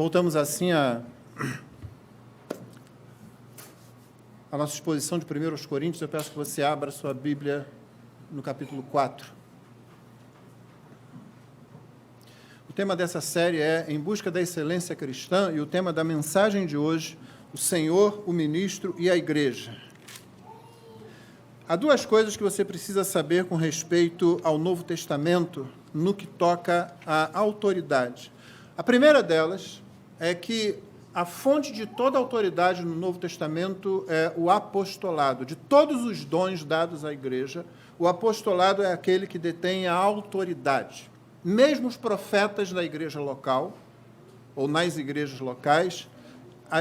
Voltamos assim à nossa exposição de 1 Coríntios. Eu peço que você abra sua Bíblia no capítulo 4. O tema dessa série é Em Busca da Excelência Cristã, e o tema da mensagem de hoje, o Senhor, o Ministro e a Igreja. Há duas coisas que você precisa saber com respeito ao Novo Testamento no que toca à autoridade. A primeira delas é que a fonte de toda a autoridade no Novo Testamento é o apostolado. De todos os dons dados à igreja, o apostolado é aquele que detém a autoridade. Mesmo os profetas da igreja local, ou nas igrejas locais,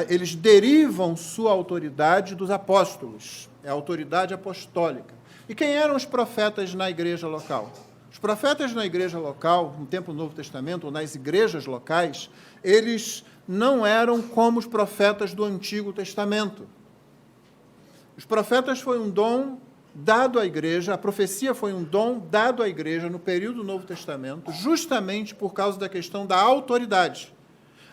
eles derivam sua autoridade dos apóstolos. É a autoridade apostólica. E quem eram os profetas na igreja local? Os profetas na igreja local, no tempo do Novo Testamento, ou nas igrejas locais, eles não eram como os profetas do Antigo Testamento. Os profetas foi um dom dado à igreja, a profecia foi um dom dado à igreja no período do Novo Testamento, justamente por causa da questão da autoridade.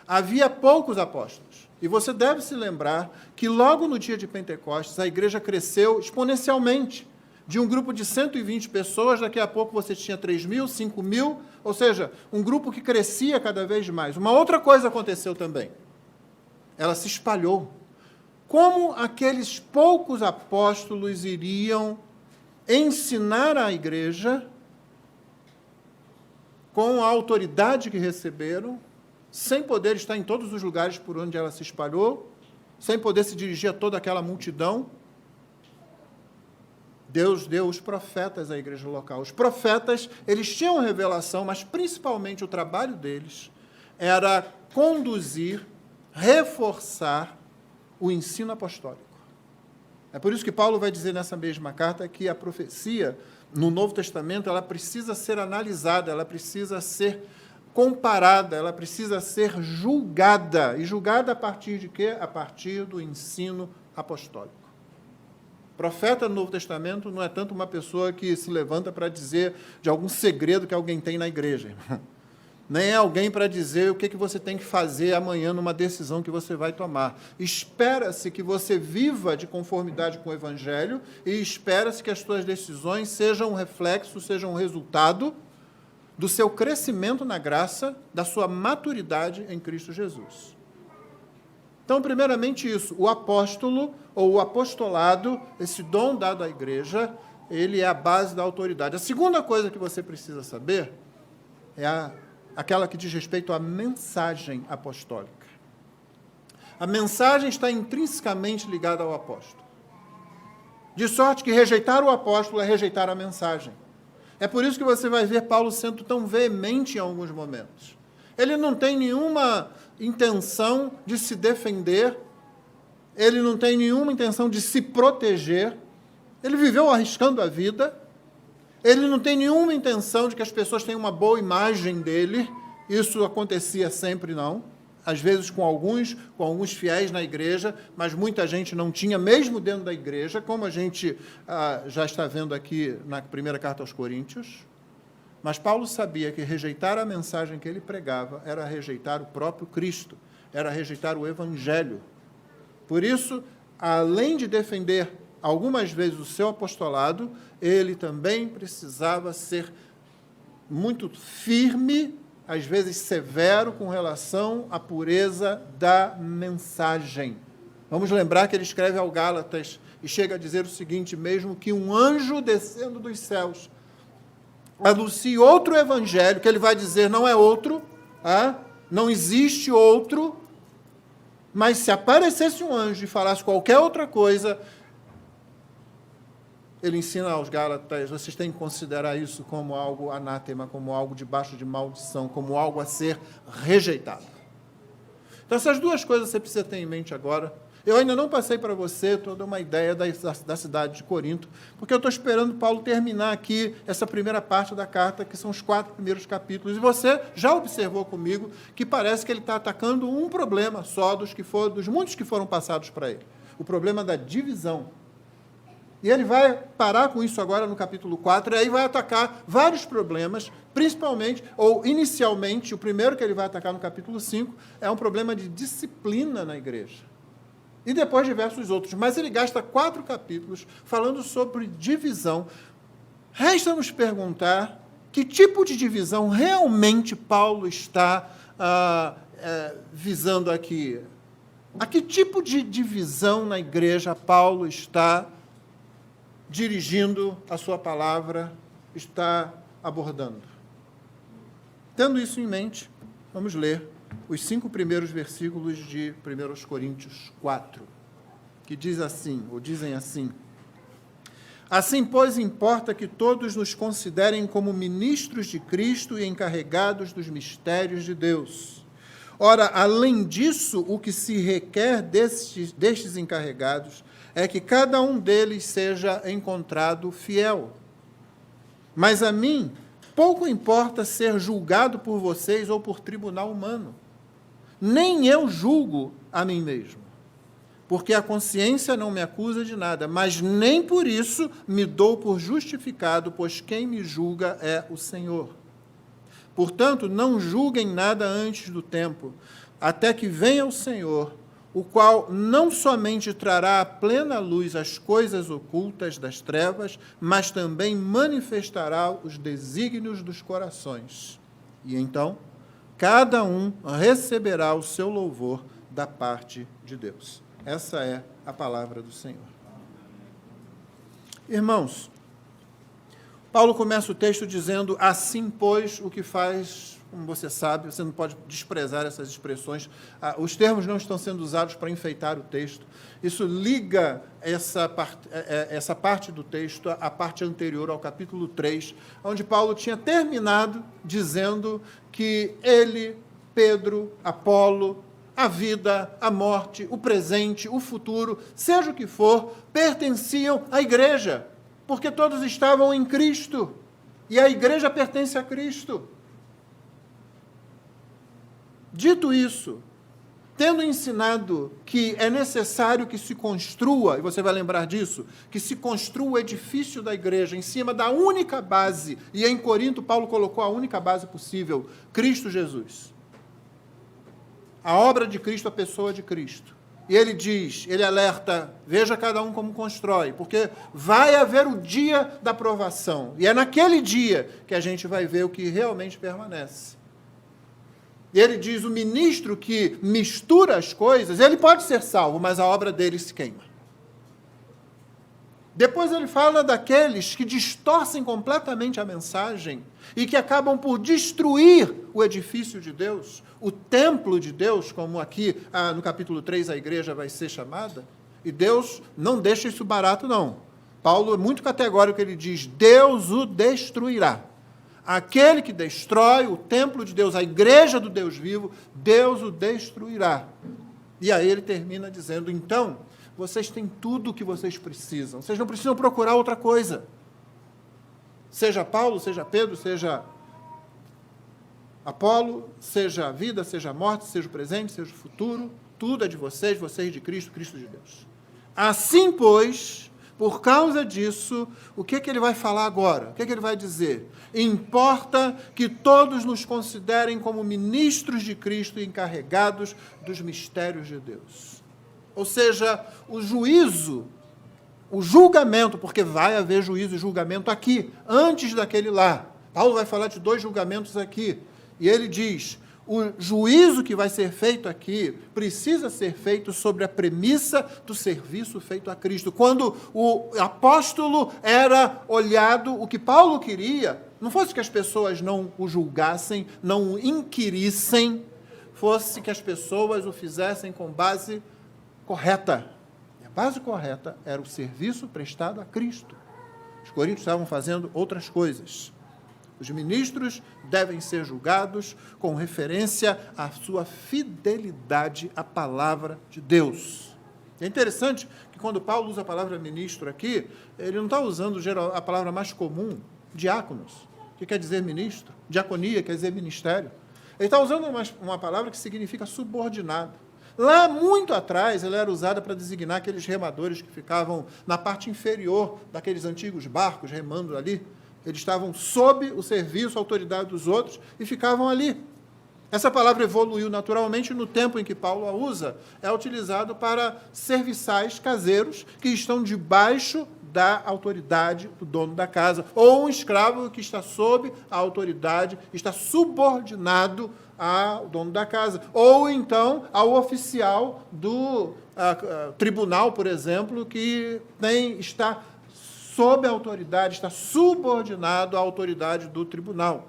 Havia poucos apóstolos. E você deve se lembrar que logo no dia de Pentecostes, a igreja cresceu exponencialmente. De um grupo de 120 pessoas, daqui a pouco você tinha 3.000, 5.000, ou seja, um grupo que crescia cada vez mais. Uma outra coisa aconteceu também. Ela se espalhou. Como aqueles poucos apóstolos iriam ensinar à igreja, com a autoridade que receberam, sem poder estar em todos os lugares por onde ela se espalhou, sem poder se dirigir a toda aquela multidão? Deus deu os profetas à igreja local. Os profetas, eles tinham revelação, mas principalmente o trabalho deles era conduzir, reforçar o ensino apostólico. É por isso que Paulo vai dizer nessa mesma carta que a profecia, no Novo Testamento, ela precisa ser analisada, ela precisa ser comparada, ela precisa ser julgada. E julgada a partir de quê? A partir do ensino apostólico. Profeta no Novo Testamento não é tanto uma pessoa que se levanta para dizer de algum segredo que alguém tem na igreja. Nem é alguém para dizer o que você tem que fazer amanhã numa decisão que você vai tomar. Espera-se que você viva de conformidade com o Evangelho e espera-se que as suas decisões sejam um reflexo, sejam um resultado do seu crescimento na graça, da sua maturidade em Cristo Jesus. Então, primeiramente isso, o apóstolo ou o apostolado, esse dom dado à igreja, ele é a base da autoridade. A segunda coisa que você precisa saber é aquela que diz respeito à mensagem apostólica. A mensagem está intrinsecamente ligada ao apóstolo. De sorte que rejeitar o apóstolo é rejeitar a mensagem. É por isso que você vai ver Paulo sendo tão veemente em alguns momentos. Ele não tem nenhuma intenção de se defender, ele não tem nenhuma intenção de se proteger, ele viveu arriscando a vida, ele não tem nenhuma intenção de que as pessoas tenham uma boa imagem dele, isso acontecia sempre, não, às vezes com alguns fiéis na igreja, mas muita gente não tinha, mesmo dentro da igreja, como a gente já está vendo aqui na primeira carta aos Coríntios. Mas Paulo sabia que rejeitar a mensagem que ele pregava era rejeitar o próprio Cristo, era rejeitar o Evangelho. Por isso, além de defender algumas vezes o seu apostolado, ele também precisava ser muito firme, às vezes severo, com relação à pureza da mensagem. Vamos lembrar que ele escreve ao Gálatas e chega a dizer o seguinte: mesmo que um anjo descendo dos céus anuncie outro evangelho, que ele vai dizer não é outro, não existe outro, mas se aparecesse um anjo e falasse qualquer outra coisa, ele ensina aos Gálatas, vocês têm que considerar isso como algo anátema, como algo debaixo de maldição, como algo a ser rejeitado. Então, essas duas coisas você precisa ter em mente agora. Eu ainda não passei para você toda uma ideia da cidade de Corinto, porque eu estou esperando Paulo terminar aqui essa primeira parte da carta, que são os 4 primeiros capítulos, e você já observou comigo que parece que ele está atacando um problema só dos muitos que foram passados para ele, o problema da divisão. E ele vai parar com isso agora no capítulo 4, e aí vai atacar vários problemas, principalmente, ou inicialmente, o primeiro que ele vai atacar no capítulo 5 é um problema de disciplina na igreja. E depois diversos outros. Mas ele gasta 4 capítulos falando sobre divisão. Resta nos perguntar que tipo de divisão realmente Paulo está visando aqui. A que tipo de divisão na igreja Paulo está dirigindo a sua palavra, está abordando? Tendo isso em mente, vamos ler os 5 primeiros versículos de 1 Coríntios 4, que diz assim, ou dizem assim: assim, pois, importa que todos nos considerem como ministros de Cristo e encarregados dos mistérios de Deus. Ora, além disso, o que se requer destes encarregados é que cada um deles seja encontrado fiel. Mas a mim, pouco importa ser julgado por vocês ou por tribunal humano. Nem eu julgo a mim mesmo, porque a consciência não me acusa de nada, mas nem por isso me dou por justificado, pois quem me julga é o Senhor. Portanto, não julguem nada antes do tempo, até que venha o Senhor, o qual não somente trará à plena luz as coisas ocultas das trevas, mas também manifestará os desígnios dos corações. E então, cada um receberá o seu louvor da parte de Deus. Essa é a palavra do Senhor. Irmãos, Paulo começa o texto dizendo: assim, pois, o que faz, como você sabe, você não pode desprezar essas expressões, os termos não estão sendo usados para enfeitar o texto. Isso liga essa parte do texto à parte anterior, ao capítulo 3, onde Paulo tinha terminado dizendo que ele, Pedro, Apolo, a vida, a morte, o presente, o futuro, seja o que for, pertenciam à igreja, porque todos estavam em Cristo, e a igreja pertence a Cristo. Dito isso, tendo ensinado que é necessário que se construa, e você vai lembrar disso, que se construa o edifício da igreja em cima da única base, e em Corinto Paulo colocou a única base possível, Cristo Jesus. A obra de Cristo, a pessoa de Cristo. E ele diz, ele alerta, veja cada um como constrói, porque vai haver o dia da provação. E é naquele dia que a gente vai ver o que realmente permanece. E ele diz, o ministro que mistura as coisas, ele pode ser salvo, mas a obra dele se queima. Depois ele fala daqueles que distorcem completamente a mensagem e que acabam por destruir o edifício de Deus, o templo de Deus, como aqui no capítulo 3 a igreja vai ser chamada. E Deus não deixa isso barato, não. Paulo é muito categórico, ele diz, Deus o destruirá. Aquele que destrói o templo de Deus, a igreja do Deus vivo, Deus o destruirá. E aí ele termina dizendo, então, vocês têm tudo o que vocês precisam. Vocês não precisam procurar outra coisa. Seja Paulo, seja Pedro, seja Apolo, seja a vida, seja a morte, seja o presente, seja o futuro, tudo é de vocês, vocês de Cristo, Cristo de Deus. Assim, pois, por causa disso, o que ele vai falar agora? O que ele vai dizer? Importa que todos nos considerem como ministros de Cristo e encarregados dos mistérios de Deus. Ou seja, o juízo, o julgamento, porque vai haver juízo e julgamento aqui, antes daquele lá. Paulo vai falar de 2 julgamentos aqui. E ele diz, o juízo que vai ser feito aqui precisa ser feito sobre a premissa do serviço feito a Cristo. Quando o apóstolo era olhado, o que Paulo queria, não fosse que as pessoas não o julgassem, não o inquirissem, fosse que as pessoas o fizessem com base correta. E a base correta era o serviço prestado a Cristo. Os coríntios estavam fazendo outras coisas. Os ministros devem ser julgados com referência à sua fidelidade à palavra de Deus. É interessante que quando Paulo usa a palavra ministro aqui, ele não está usando a palavra mais comum, diáconos, que quer dizer ministro, diaconia quer dizer ministério. Ele está usando uma palavra que significa subordinado. Lá, muito atrás, ela era usada para designar aqueles remadores que ficavam na parte inferior daqueles antigos barcos, remando ali. Eles estavam sob o serviço, a autoridade dos outros, e ficavam ali. Essa palavra evoluiu naturalmente no tempo em que Paulo a usa. É utilizado para serviçais caseiros que estão debaixo da autoridade do dono da casa, ou um escravo que está sob a autoridade, está subordinado ao dono da casa, ou então ao oficial do tribunal, por exemplo, que está sob a autoridade, está subordinado à autoridade do tribunal.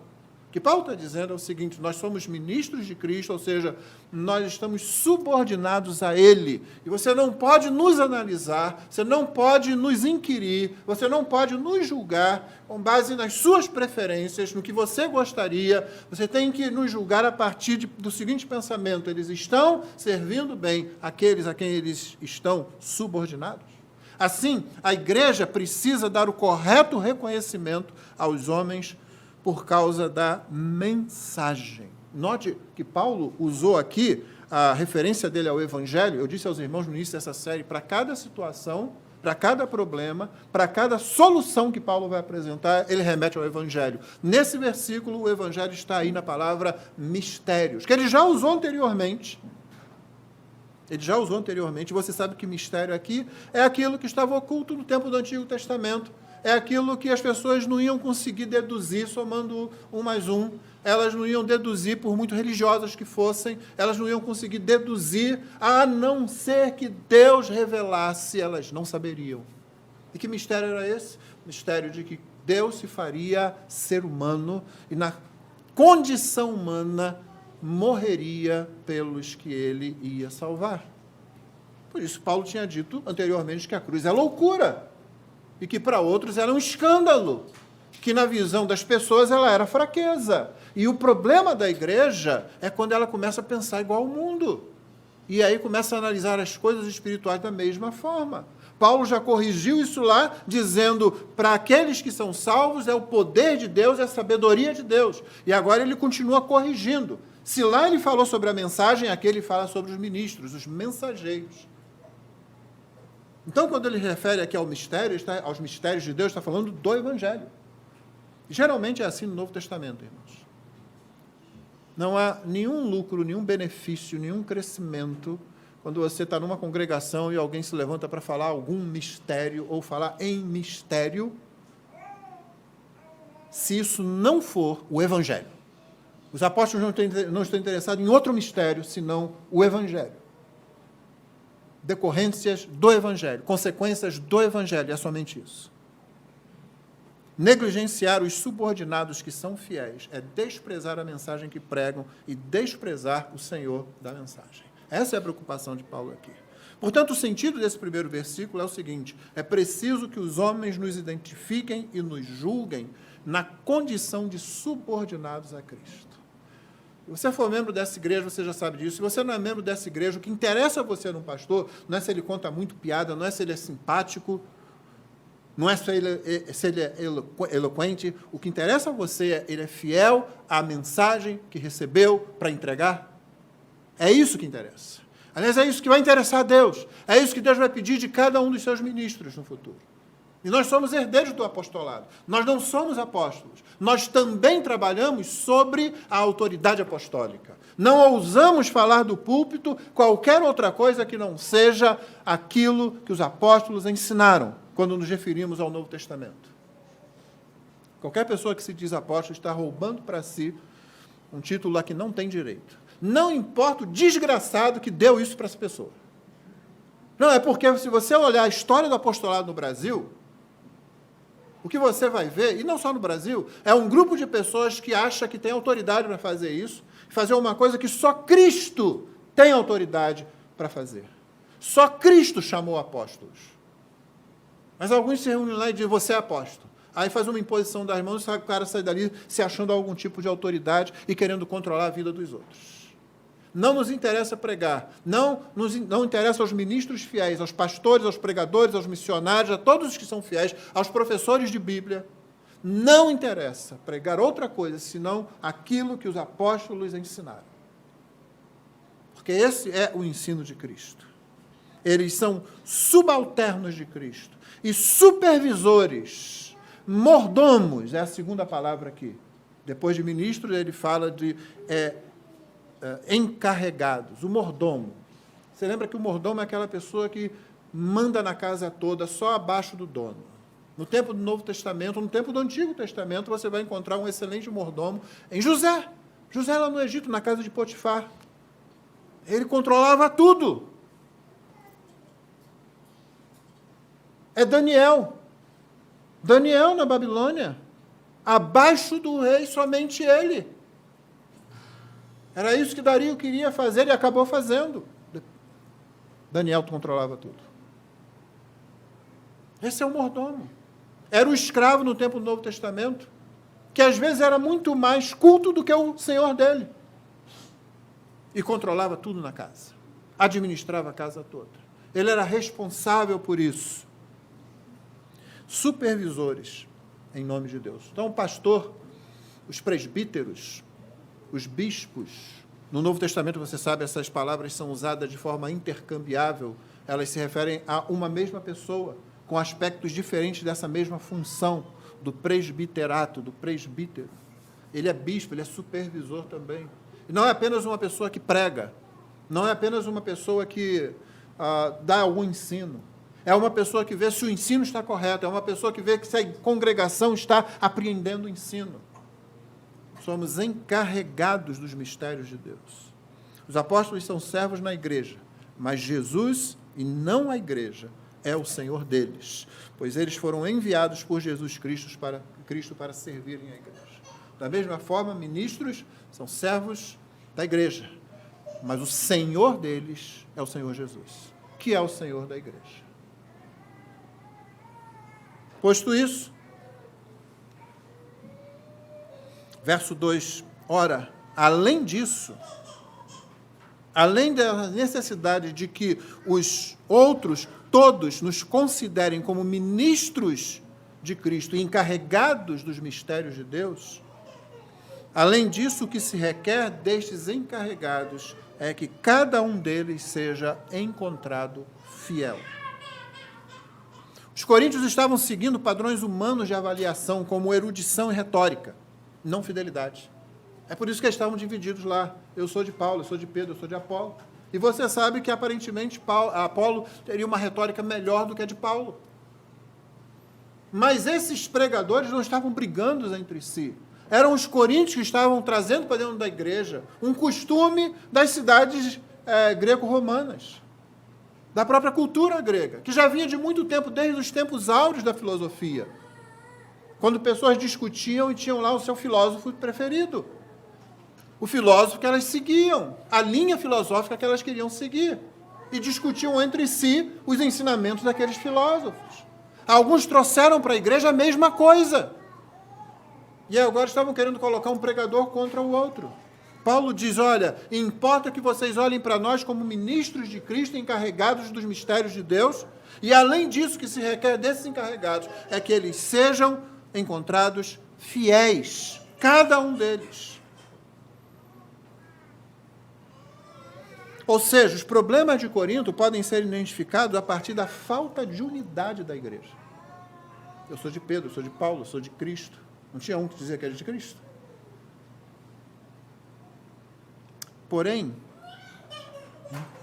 O que Paulo está dizendo é o seguinte: nós somos ministros de Cristo, ou seja, nós estamos subordinados a Ele. E você não pode nos analisar, você não pode nos inquirir, você não pode nos julgar com base nas suas preferências, no que você gostaria. Você tem que nos julgar a partir do seguinte pensamento: eles estão servindo bem aqueles a quem eles estão subordinados? Assim, a igreja precisa dar o correto reconhecimento aos homens por causa da mensagem. Note que Paulo usou aqui a referência dele ao Evangelho. Eu disse aos irmãos no início dessa série, para cada situação, para cada problema, para cada solução que Paulo vai apresentar, ele remete ao Evangelho. Nesse versículo, o Evangelho está aí na palavra mistérios, que ele já usou anteriormente. Você sabe que mistério aqui é aquilo que estava oculto no tempo do Antigo Testamento. É aquilo que as pessoas não iam conseguir deduzir somando 1 mais 1. Elas não iam deduzir, por muito religiosas que fossem, elas não iam conseguir deduzir, a não ser que Deus revelasse, elas não saberiam. E que mistério era esse? O mistério de que Deus se faria ser humano e, na condição humana, morreria pelos que ele ia salvar. Por isso, Paulo tinha dito anteriormente que a cruz é loucura e que para outros era um escândalo, que na visão das pessoas ela era fraqueza. E o problema da igreja é quando ela começa a pensar igual ao mundo. E aí começa a analisar as coisas espirituais da mesma forma. Paulo já corrigiu isso lá, dizendo para aqueles que são salvos é o poder de Deus, é a sabedoria de Deus. E agora ele continua corrigindo. Se lá ele falou sobre a mensagem, aqui ele fala sobre os ministros, os mensageiros. Então, quando ele refere aqui aos mistérios de Deus, está falando do Evangelho. Geralmente é assim no Novo Testamento, irmãos. Não há nenhum lucro, nenhum benefício, nenhum crescimento quando você está numa congregação e alguém se levanta para falar algum mistério ou falar em mistério, se isso não for o Evangelho. Os apóstolos não estão interessados em outro mistério, senão o Evangelho. Decorrências do Evangelho, consequências do Evangelho, é somente isso. Negligenciar os subordinados que são fiéis é desprezar a mensagem que pregam e desprezar o Senhor da mensagem. Essa é a preocupação de Paulo aqui. Portanto, o sentido desse primeiro versículo é o seguinte: é preciso que os homens nos identifiquem e nos julguem na condição de subordinados a Cristo. Se você for membro dessa igreja, você já sabe disso. Se você não é membro dessa igreja, o que interessa a você num pastor não é se ele conta muito piada, não é se ele é simpático, não é se ele é eloquente. O que interessa a você é ele é fiel à mensagem que recebeu para entregar. É isso que interessa. Aliás, é isso que vai interessar a Deus. É isso que Deus vai pedir de cada um dos seus ministros no futuro. E nós somos herdeiros do apostolado. Nós não somos apóstolos. Nós também trabalhamos sobre a autoridade apostólica. Não ousamos falar do púlpito qualquer outra coisa que não seja aquilo que os apóstolos ensinaram, quando nos referimos ao Novo Testamento. Qualquer pessoa que se diz apóstolo está roubando para si um título a que não tem direito. Não importa o desgraçado que deu isso para essa pessoa. Não, é porque se você olhar a história do apostolado no Brasil, o que você vai ver, e não só no Brasil, é um grupo de pessoas que acha que tem autoridade para fazer isso, fazer uma coisa que só Cristo tem autoridade para fazer. Só Cristo chamou apóstolos. Mas alguns se reúnem lá e dizem, você é apóstolo. Aí faz uma imposição das mãos e o cara sai dali se achando algum tipo de autoridade e querendo controlar a vida dos outros. Não nos interessa pregar, não interessa aos ministros fiéis, aos pastores, aos pregadores, aos missionários, a todos os que são fiéis, aos professores de Bíblia. Não interessa pregar outra coisa, senão aquilo que os apóstolos ensinaram. Porque esse é o ensino de Cristo. Eles são subalternos de Cristo e supervisores, mordomos, é a segunda palavra aqui. Depois de ministros, ele fala de encarregados, o mordomo. Você lembra que o mordomo é aquela pessoa que manda na casa toda, só abaixo do dono. No tempo do Novo Testamento, no tempo do Antigo Testamento, você vai encontrar um excelente mordomo em José. José lá no Egito, na casa de Potifar. Ele controlava tudo. É Daniel. Daniel na Babilônia. Abaixo do rei, somente ele. Era isso que Dario queria fazer e acabou fazendo. Daniel controlava tudo. Esse é o mordomo. Era o escravo no tempo do Novo Testamento, que às vezes era muito mais culto do que o senhor dele. E controlava tudo na casa. Administrava a casa toda. Ele era responsável por isso. Supervisores, em nome de Deus. Então, o pastor, os presbíteros, os bispos, no Novo Testamento, você sabe, essas palavras são usadas de forma intercambiável, elas se referem a uma mesma pessoa, com aspectos diferentes dessa mesma função, do presbiterato, do presbítero. Ele é bispo, ele é supervisor também. E não é apenas uma pessoa que prega, não é apenas uma pessoa que dá algum ensino, é uma pessoa que vê se o ensino está correto, é uma pessoa que vê se a congregação está apreendendo o ensino. Somos encarregados dos mistérios de Deus. Os apóstolos são servos na igreja, mas Jesus, e não a igreja, é o Senhor deles, pois eles foram enviados por Jesus Cristo para servirem a igreja. Da mesma forma, ministros são servos da igreja, mas o Senhor deles é o Senhor Jesus, que é o Senhor da igreja. Posto isso, verso 2, ora, além disso, além da necessidade de que os outros todos nos considerem como ministros de Cristo e encarregados dos mistérios de Deus, além disso, o que se requer destes encarregados é que cada um deles seja encontrado fiel. Os coríntios estavam seguindo padrões humanos de avaliação, como erudição e retórica, não fidelidade. É por isso que eles estavam divididos lá. Eu sou de Paulo, eu sou de Pedro, eu sou de Apolo. E você sabe que, aparentemente, Apolo teria uma retórica melhor do que a de Paulo. Mas esses pregadores não estavam brigando entre si. Eram os coríntios que estavam trazendo para dentro da igreja um costume das cidades greco-romanas, da própria cultura grega, que já vinha de muito tempo, desde os tempos áureos da filosofia, quando pessoas discutiam e tinham lá o seu filósofo preferido. O filósofo que elas seguiam, a linha filosófica que elas queriam seguir, e discutiam entre si os ensinamentos daqueles filósofos. Alguns trouxeram para a igreja a mesma coisa, e agora estavam querendo colocar um pregador contra o outro. Paulo diz, olha, importa que vocês olhem para nós como ministros de Cristo, encarregados dos mistérios de Deus, e além disso, o que se requer desses encarregados é que eles sejam encontrados fiéis, cada um deles. Ou seja, os problemas de Corinto podem ser identificados a partir da falta de unidade da igreja. Eu sou de Pedro, eu sou de Paulo, eu sou de Cristo. Não tinha um que dizia que era de Cristo? Porém,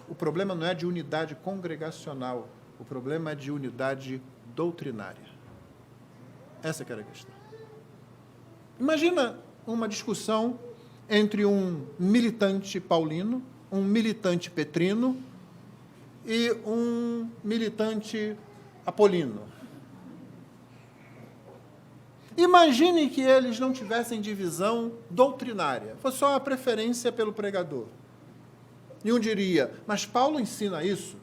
o problema não é de unidade congregacional, o problema é de unidade doutrinária. Essa que era a questão. Imagina uma discussão entre um militante paulino, um militante petrino e um militante apolino. Imagine que eles não tivessem divisão doutrinária, fosse só a preferência pelo pregador. E um diria, mas Paulo ensina isso.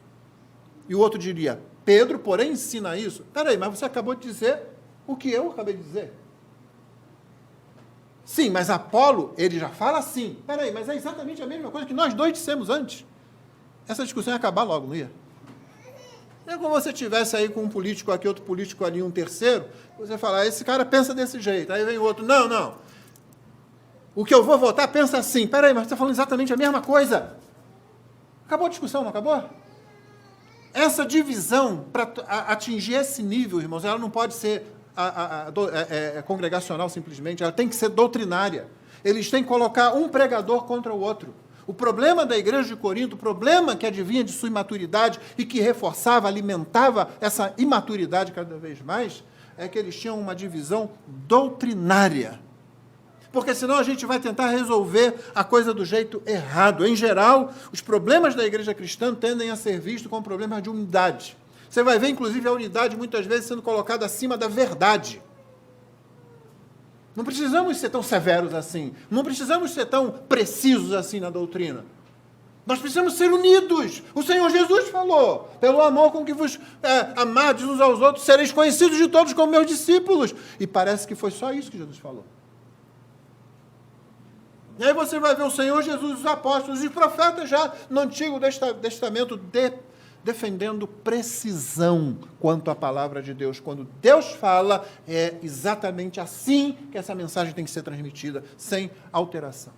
E o outro diria, Pedro, porém, ensina isso. Peraí, mas você acabou de dizer o que eu acabei de dizer. Sim, mas Apolo, ele já fala assim. Peraí, mas é exatamente a mesma coisa que nós dois dissemos antes. Essa discussão ia acabar logo, não ia? É como você tivesse aí com um político aqui, outro político ali, um terceiro, você fala, esse cara pensa desse jeito. Aí vem o outro, não. O que eu vou votar pensa assim. Peraí, mas você está falando exatamente a mesma coisa. Acabou a discussão, não acabou? Essa divisão, para atingir esse nível, irmãos, ela não pode ser congregacional simplesmente, ela tem que ser doutrinária. Eles têm que colocar um pregador contra o outro. O problema da igreja de Corinto, o problema que advinha de sua imaturidade e que reforçava, alimentava essa imaturidade cada vez mais, é que eles tinham uma divisão doutrinária. Porque senão a gente vai tentar resolver a coisa do jeito errado. Em geral, os problemas da igreja cristã tendem a ser vistos como problemas de unidade. Você vai ver, inclusive, a unidade muitas vezes sendo colocada acima da verdade. Não precisamos ser tão severos assim. Não precisamos ser tão precisos assim na doutrina. Nós precisamos ser unidos. O Senhor Jesus falou, pelo amor com que vos amardes uns aos outros, sereis conhecidos de todos como meus discípulos. E parece que foi só isso que Jesus falou. E aí você vai ver o Senhor Jesus, os apóstolos e os profetas já no Antigo Testamento defendendo precisão quanto à palavra de Deus. Quando Deus fala, é exatamente assim que essa mensagem tem que ser transmitida, sem alteração.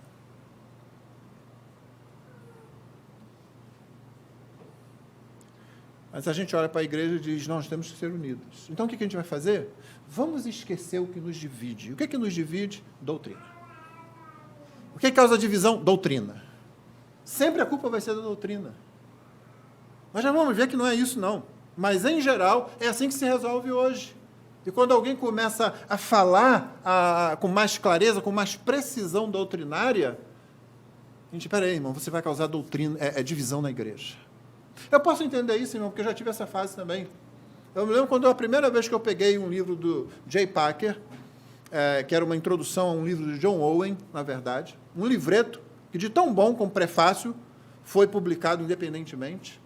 Mas a gente olha para a igreja e diz, nós temos que ser unidos. Então o que a gente vai fazer? Vamos esquecer o que nos divide. O que nos divide? Doutrina. O que causa divisão? Doutrina. Sempre a culpa vai ser da doutrina. Nós já vamos ver que não é isso, não. Mas, em geral, é assim que se resolve hoje. E quando alguém começa a falar com mais clareza, com mais precisão doutrinária, a gente, peraí, irmão, você vai causar divisão na igreja. Eu posso entender isso, irmão, porque eu já tive essa fase também. Eu me lembro quando a primeira vez que eu peguei um livro do J. Packer, que era uma introdução a um livro de John Owen, na verdade, um livreto que, de tão bom como prefácio, foi publicado independentemente.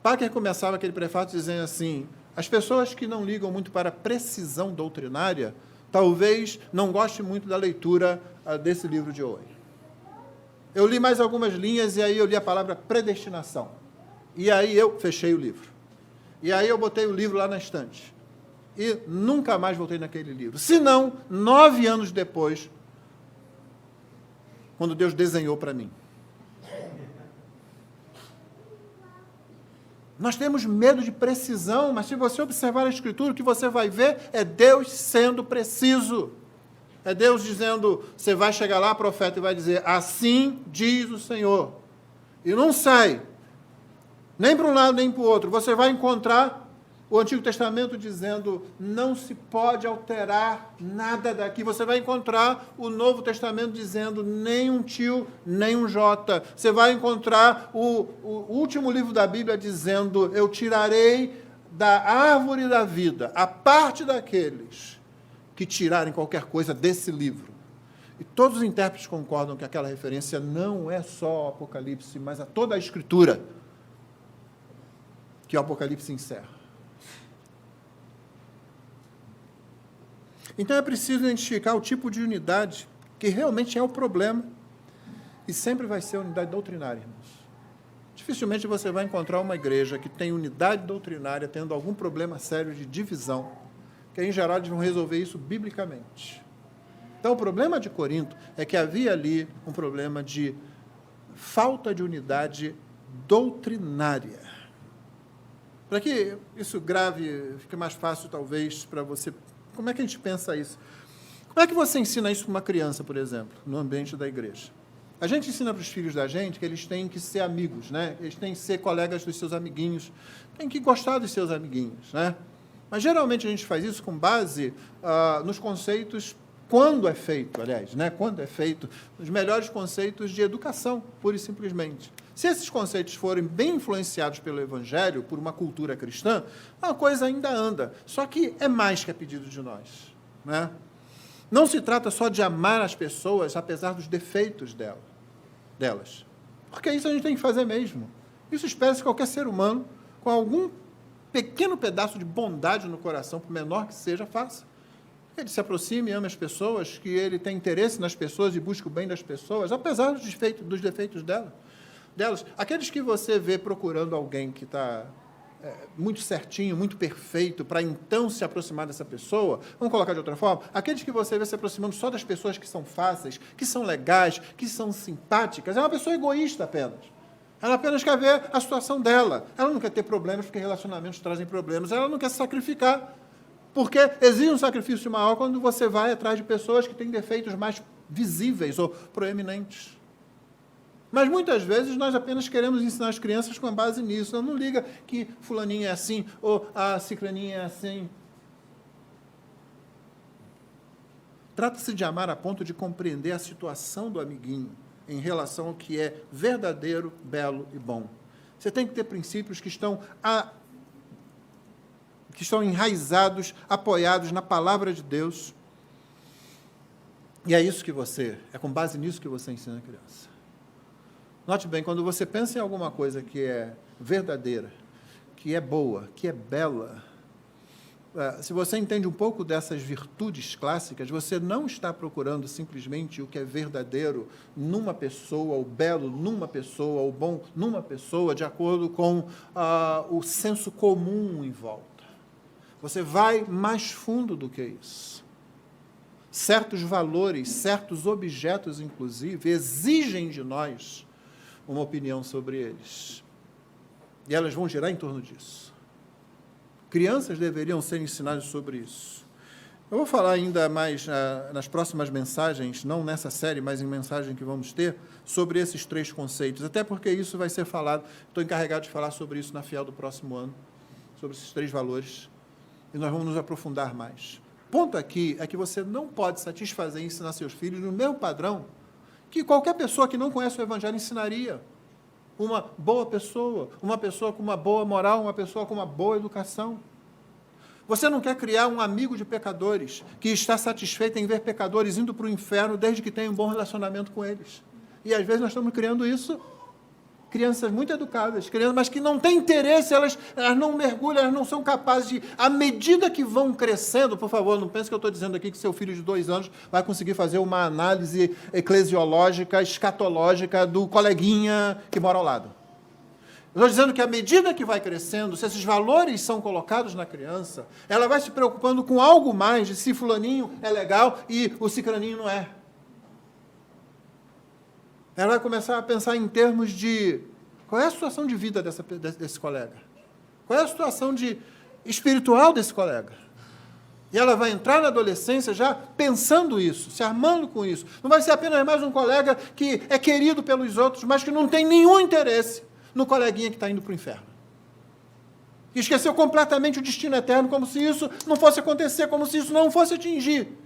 Packer começava aquele prefácio dizendo assim, as pessoas que não ligam muito para a precisão doutrinária, talvez não gostem muito da leitura desse livro de Owen. Eu li mais algumas linhas e aí eu li a palavra predestinação. E aí eu fechei o livro. E aí eu botei o livro lá na estante. E nunca mais voltei naquele livro. Se não, 9 anos depois, quando Deus desenhou para mim. Nós temos medo de precisão, mas se você observar a Escritura, o que você vai ver é Deus sendo preciso. É Deus dizendo, você vai chegar lá, profeta, e vai dizer, assim diz o Senhor. E não sai, nem para um lado, nem para o outro. Você vai encontrar o Antigo Testamento dizendo, não se pode alterar nada daqui. Você vai encontrar o Novo Testamento dizendo, nem um tio, nem um jota. Você vai encontrar o último livro da Bíblia dizendo, eu tirarei da árvore da vida a parte daqueles que tirarem qualquer coisa desse livro. E todos os intérpretes concordam que aquela referência não é só ao Apocalipse, mas a toda a Escritura que o Apocalipse encerra. Então é preciso identificar o tipo de unidade que realmente é o problema e sempre vai ser a unidade doutrinária, irmãos. Dificilmente você vai encontrar uma igreja que tem unidade doutrinária tendo algum problema sério de divisão, que em geral eles vão resolver isso biblicamente. Então o problema de Corinto é que havia ali um problema de falta de unidade doutrinária. Para que isso grave, fique mais fácil talvez para você. Como é que a gente pensa isso? Como é que você ensina isso para uma criança, por exemplo, no ambiente da igreja? A gente ensina para os filhos da gente que eles têm que ser amigos, né? Eles têm que ser colegas dos seus amiguinhos, têm que gostar dos seus amiguinhos, né? Mas, geralmente, a gente faz isso com base nos conceitos, quando é feito, aliás, né? Quando é feito, os melhores conceitos de educação, pura e simplesmente. Se esses conceitos forem bem influenciados pelo Evangelho, por uma cultura cristã, a coisa ainda anda. Só que é mais que é pedido de nós, né? Não se trata só de amar as pessoas, apesar dos defeitos delas. Porque isso a gente tem que fazer mesmo. Isso espera-se que qualquer ser humano, com algum pequeno pedaço de bondade no coração, por menor que seja, faça. Ele se aproxime e ame as pessoas, que ele tem interesse nas pessoas e busque o bem das pessoas, apesar dos defeitos delas. Aqueles que você vê procurando alguém que está muito certinho, muito perfeito, para então se aproximar dessa pessoa. Vamos colocar de outra forma? Aqueles que você vê se aproximando só das pessoas que são fáceis, que são legais, que são simpáticas, é uma pessoa egoísta apenas. Ela apenas quer ver a situação dela. Ela não quer ter problemas, porque relacionamentos trazem problemas. Ela não quer se sacrificar, porque exige um sacrifício maior quando você vai atrás de pessoas que têm defeitos mais visíveis ou proeminentes. Mas muitas vezes nós apenas queremos ensinar as crianças com base nisso. Não liga que fulaninho é assim ou a ciclaninha é assim. Trata-se de amar a ponto de compreender a situação do amiguinho em relação ao que é verdadeiro, belo e bom. Você tem que ter princípios que estão enraizados, apoiados na palavra de Deus. E é com base nisso que você ensina a criança. Note bem, quando você pensa em alguma coisa que é verdadeira, que é boa, que é bela, se você entende um pouco dessas virtudes clássicas, você não está procurando simplesmente o que é verdadeiro numa pessoa, o belo numa pessoa, o bom numa pessoa, de acordo com o senso comum em volta. Você vai mais fundo do que isso. Certos valores, certos objetos, inclusive, exigem de nós uma opinião sobre eles. E elas vão girar em torno disso. Crianças deveriam ser ensinadas sobre isso. Eu vou falar ainda mais nas próximas mensagens, não nessa série, mas em mensagem que vamos ter, sobre esses 3 conceitos, até porque isso vai ser falado, estou encarregado de falar sobre isso na Fiel do próximo ano, sobre esses 3 valores, e nós vamos nos aprofundar mais. O ponto aqui é que você não pode satisfazer e ensinar seus filhos no mesmo padrão que qualquer pessoa que não conhece o Evangelho ensinaria. Uma boa pessoa, uma pessoa com uma boa moral, uma pessoa com uma boa educação. Você não quer criar um amigo de pecadores que está satisfeito em ver pecadores indo para o inferno desde que tem um bom relacionamento com eles. E às vezes nós estamos criando isso. Crianças muito educadas, crianças, mas que não têm interesse, elas não mergulham, elas não são capazes de, à medida que vão crescendo, por favor, não pense que eu estou dizendo aqui que seu filho de 2 anos vai conseguir fazer uma análise eclesiológica, escatológica do coleguinha que mora ao lado. Eu estou dizendo que à medida que vai crescendo, se esses valores são colocados na criança, ela vai se preocupando com algo mais de se fulaninho é legal e o cicraninho não é. Ela vai começar a pensar em termos de qual é a situação de vida desse colega? Qual é a situação espiritual desse colega? E ela vai entrar na adolescência já pensando isso, se armando com isso. Não vai ser apenas mais um colega que é querido pelos outros, mas que não tem nenhum interesse no coleguinha que está indo para o inferno. E esqueceu completamente o destino eterno, como se isso não fosse acontecer, como se isso não fosse atingir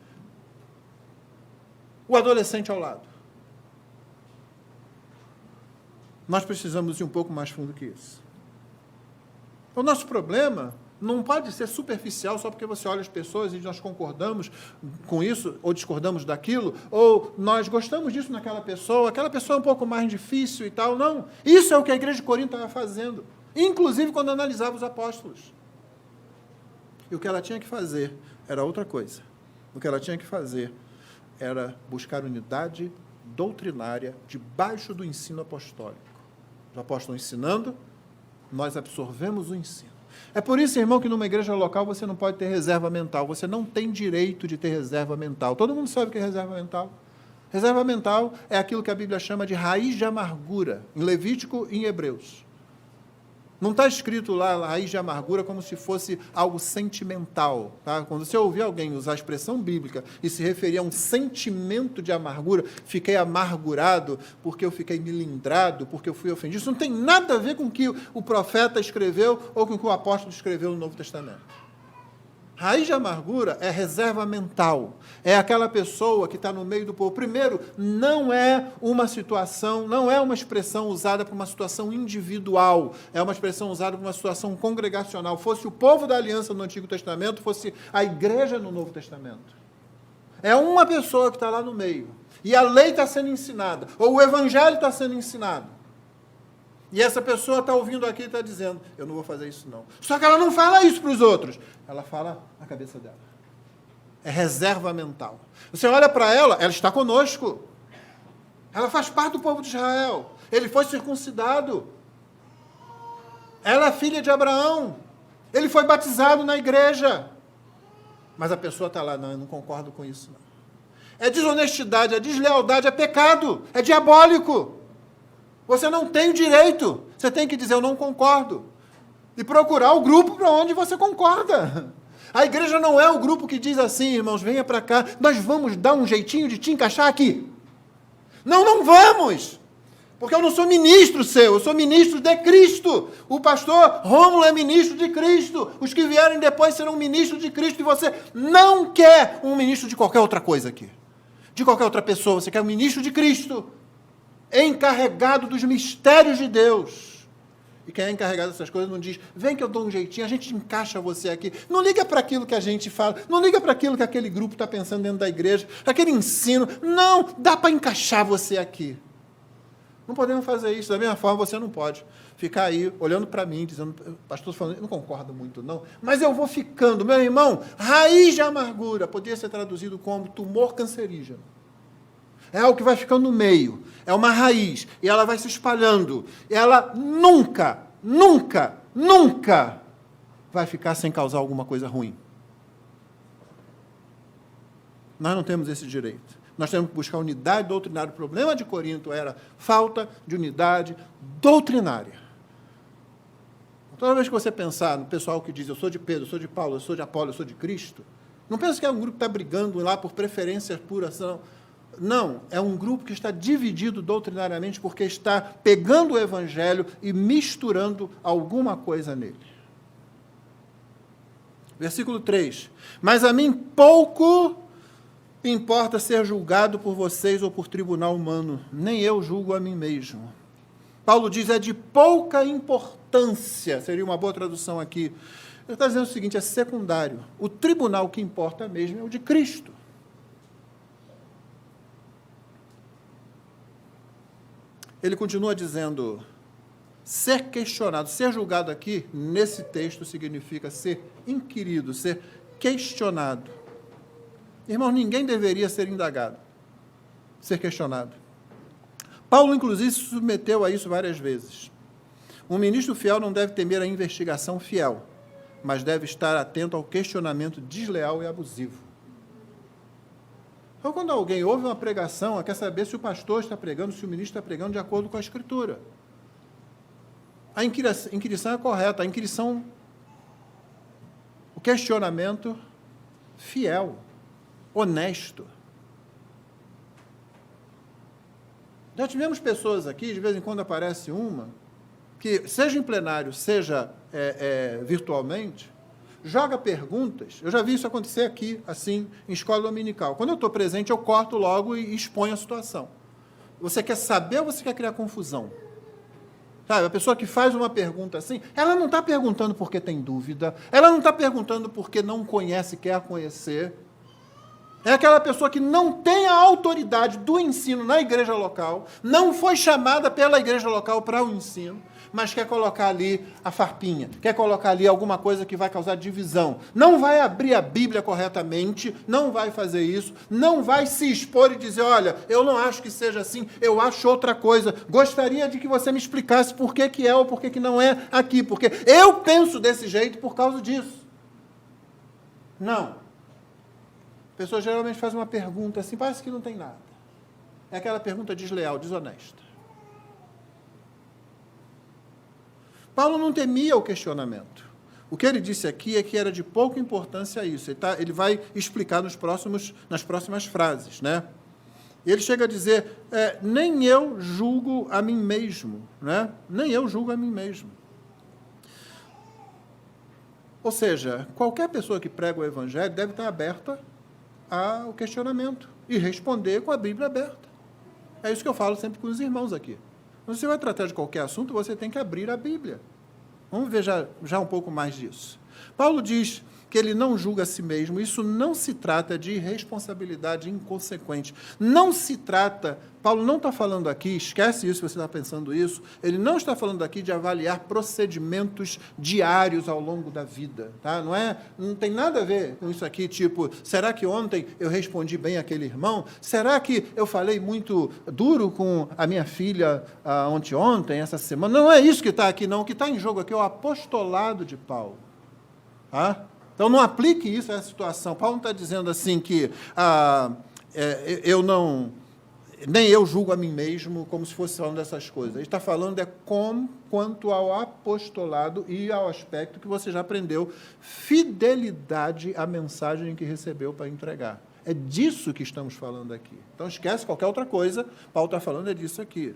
o adolescente ao lado. Nós precisamos ir um pouco mais fundo que isso. O nosso problema não pode ser superficial só porque você olha as pessoas e nós concordamos com isso, ou discordamos daquilo, ou nós gostamos disso naquela pessoa, aquela pessoa é um pouco mais difícil e tal. Não. Isso é o que a igreja de Corinto estava fazendo, inclusive quando analisava os apóstolos. E o que ela tinha que fazer era outra coisa. O que ela tinha que fazer era buscar unidade doutrinária debaixo do ensino apostólico. Os apóstolos ensinando, nós absorvemos o ensino. É por isso, irmão, que numa igreja local você não pode ter reserva mental. Você não tem direito de ter reserva mental. Todo mundo sabe o que é reserva mental. Reserva mental é aquilo que a Bíblia chama de raiz de amargura, em Levítico e em Hebreus. Não está escrito lá raiz de amargura como se fosse algo sentimental. Tá? Quando você ouvir alguém usar a expressão bíblica e se referir a um sentimento de amargura, fiquei amargurado porque eu fiquei melindrado, porque eu fui ofendido. Isso não tem nada a ver com o que o profeta escreveu ou com o que o apóstolo escreveu no Novo Testamento. Raiz de amargura é reserva mental. É aquela pessoa que está no meio do povo. Primeiro, não é uma situação, não é uma expressão usada para uma situação individual. É uma expressão usada para uma situação congregacional. Fosse o povo da aliança no Antigo Testamento, fosse a igreja no Novo Testamento. É uma pessoa que está lá no meio. E a lei está sendo ensinada. Ou o evangelho está sendo ensinado. E essa pessoa está ouvindo aqui e está dizendo, eu não vou fazer isso não. Só que ela não fala isso para os outros. Ela fala na cabeça dela. É reserva mental. Você olha para ela, ela está conosco. Ela faz parte do povo de Israel. Ele foi circuncidado. Ela é filha de Abraão. Ele foi batizado na igreja. Mas a pessoa está lá, não, eu não concordo com isso. Não. É desonestidade, é deslealdade, é pecado, é diabólico. Você não tem o direito. Você tem que dizer, eu não concordo. E procurar o grupo para onde você concorda. A igreja não é o grupo que diz assim, irmãos, venha para cá, nós vamos dar um jeitinho de te encaixar aqui. Não, não vamos. Porque eu não sou ministro seu, eu sou ministro de Cristo. O pastor Rômulo é ministro de Cristo. Os que vierem depois serão ministros de Cristo. E você não quer um ministro de qualquer outra coisa aqui. De qualquer outra pessoa. Você quer um ministro de Cristo. Encarregado dos mistérios de Deus. E quem é encarregado dessas coisas não diz, vem que eu dou um jeitinho, a gente encaixa você aqui. Não liga para aquilo que a gente fala, não liga para aquilo que aquele grupo está pensando dentro da igreja, aquele ensino. Não, dá para encaixar você aqui. Não podemos fazer isso. Da mesma forma, você não pode ficar aí olhando para mim, dizendo, pastor, falando, eu não concordo muito, não, mas eu vou ficando. Meu irmão, raiz de amargura, poderia ser traduzido como tumor cancerígeno. É algo que vai ficando no meio, é uma raiz, e ela vai se espalhando. E ela nunca, nunca, nunca vai ficar sem causar alguma coisa ruim. Nós não temos esse direito. Nós temos que buscar unidade doutrinária. O problema de Corinto era falta de unidade doutrinária. Toda vez que você pensar no pessoal que diz, eu sou de Pedro, eu sou de Paulo, eu sou de Apolo, eu sou de Cristo, não pense que é um grupo que está brigando lá por preferências puras, não. Não, é um grupo que está dividido doutrinariamente porque está pegando o evangelho e misturando alguma coisa nele. Versículo 3. Mas a mim pouco importa ser julgado por vocês ou por tribunal humano, nem eu julgo a mim mesmo. Paulo diz, é de pouca importância, seria uma boa tradução aqui. Ele está dizendo o seguinte, é secundário. O tribunal que importa mesmo é o de Cristo. Ele continua dizendo, ser questionado, ser julgado aqui, nesse texto, significa ser inquirido, ser questionado. Irmão, ninguém deveria ser indagado, ser questionado. Paulo, inclusive, se submeteu a isso várias vezes. Um ministro fiel não deve temer a investigação fiel, mas deve estar atento ao questionamento desleal e abusivo. Então, quando alguém ouve uma pregação, quer saber se o pastor está pregando, se o ministro está pregando de acordo com a Escritura. A inquirição é correta, a inquirição, o questionamento fiel, honesto. Já tivemos pessoas aqui, de vez em quando aparece uma, que, seja em plenário, seja virtualmente, joga perguntas. Eu já vi isso acontecer aqui, assim, em escola dominical. Quando eu estou presente, eu corto logo e exponho a situação. Você quer saber ou você quer criar confusão? Sabe, a pessoa que faz uma pergunta assim, ela não está perguntando porque tem dúvida, ela não está perguntando porque não conhece, quer conhecer. É aquela pessoa que não tem a autoridade do ensino na igreja local, não foi chamada pela igreja local para o ensino, mas quer colocar ali a farpinha, quer colocar ali alguma coisa que vai causar divisão. Não vai abrir a Bíblia corretamente, não vai fazer isso, não vai se expor e dizer, olha, eu não acho que seja assim, eu acho outra coisa. Gostaria de que você me explicasse por que que é ou por que que não é aqui, porque eu penso desse jeito por causa disso. Não. A pessoa geralmente faz uma pergunta assim, parece que não tem nada. É aquela pergunta desleal, desonesta. Paulo não temia o questionamento. O que ele disse aqui é que era de pouca importância isso. Ele vai explicar nas próximas frases, né? Ele chega a dizer, nem eu julgo a mim mesmo, né? Nem eu julgo a mim mesmo. Ou seja, qualquer pessoa que prega o evangelho deve estar aberta ao questionamento e responder com a Bíblia aberta. É isso que eu falo sempre com os irmãos aqui. Você vai tratar de qualquer assunto, você tem que abrir a Bíblia. Vamos ver já um pouco mais disso. Paulo diz que ele não julga a si mesmo. Isso não se trata de irresponsabilidade inconsequente. Não se trata, Paulo não está falando aqui, esquece isso se você está pensando isso, ele não está falando aqui de avaliar procedimentos diários ao longo da vida. Tá? Não tem nada a ver com isso aqui, tipo, será que ontem eu respondi bem àquele irmão? Será que eu falei muito duro com a minha filha ontem, essa semana? Não é isso que está aqui, não. O que está em jogo aqui é o apostolado de Paulo. Tá? Então, não aplique isso a essa situação. Paulo não está dizendo assim que nem eu julgo a mim mesmo como se fosse falando dessas coisas. Ele está falando quanto ao apostolado e ao aspecto que você já aprendeu, fidelidade à mensagem que recebeu para entregar. É disso que estamos falando aqui. Então, esquece qualquer outra coisa, Paulo está falando disso aqui.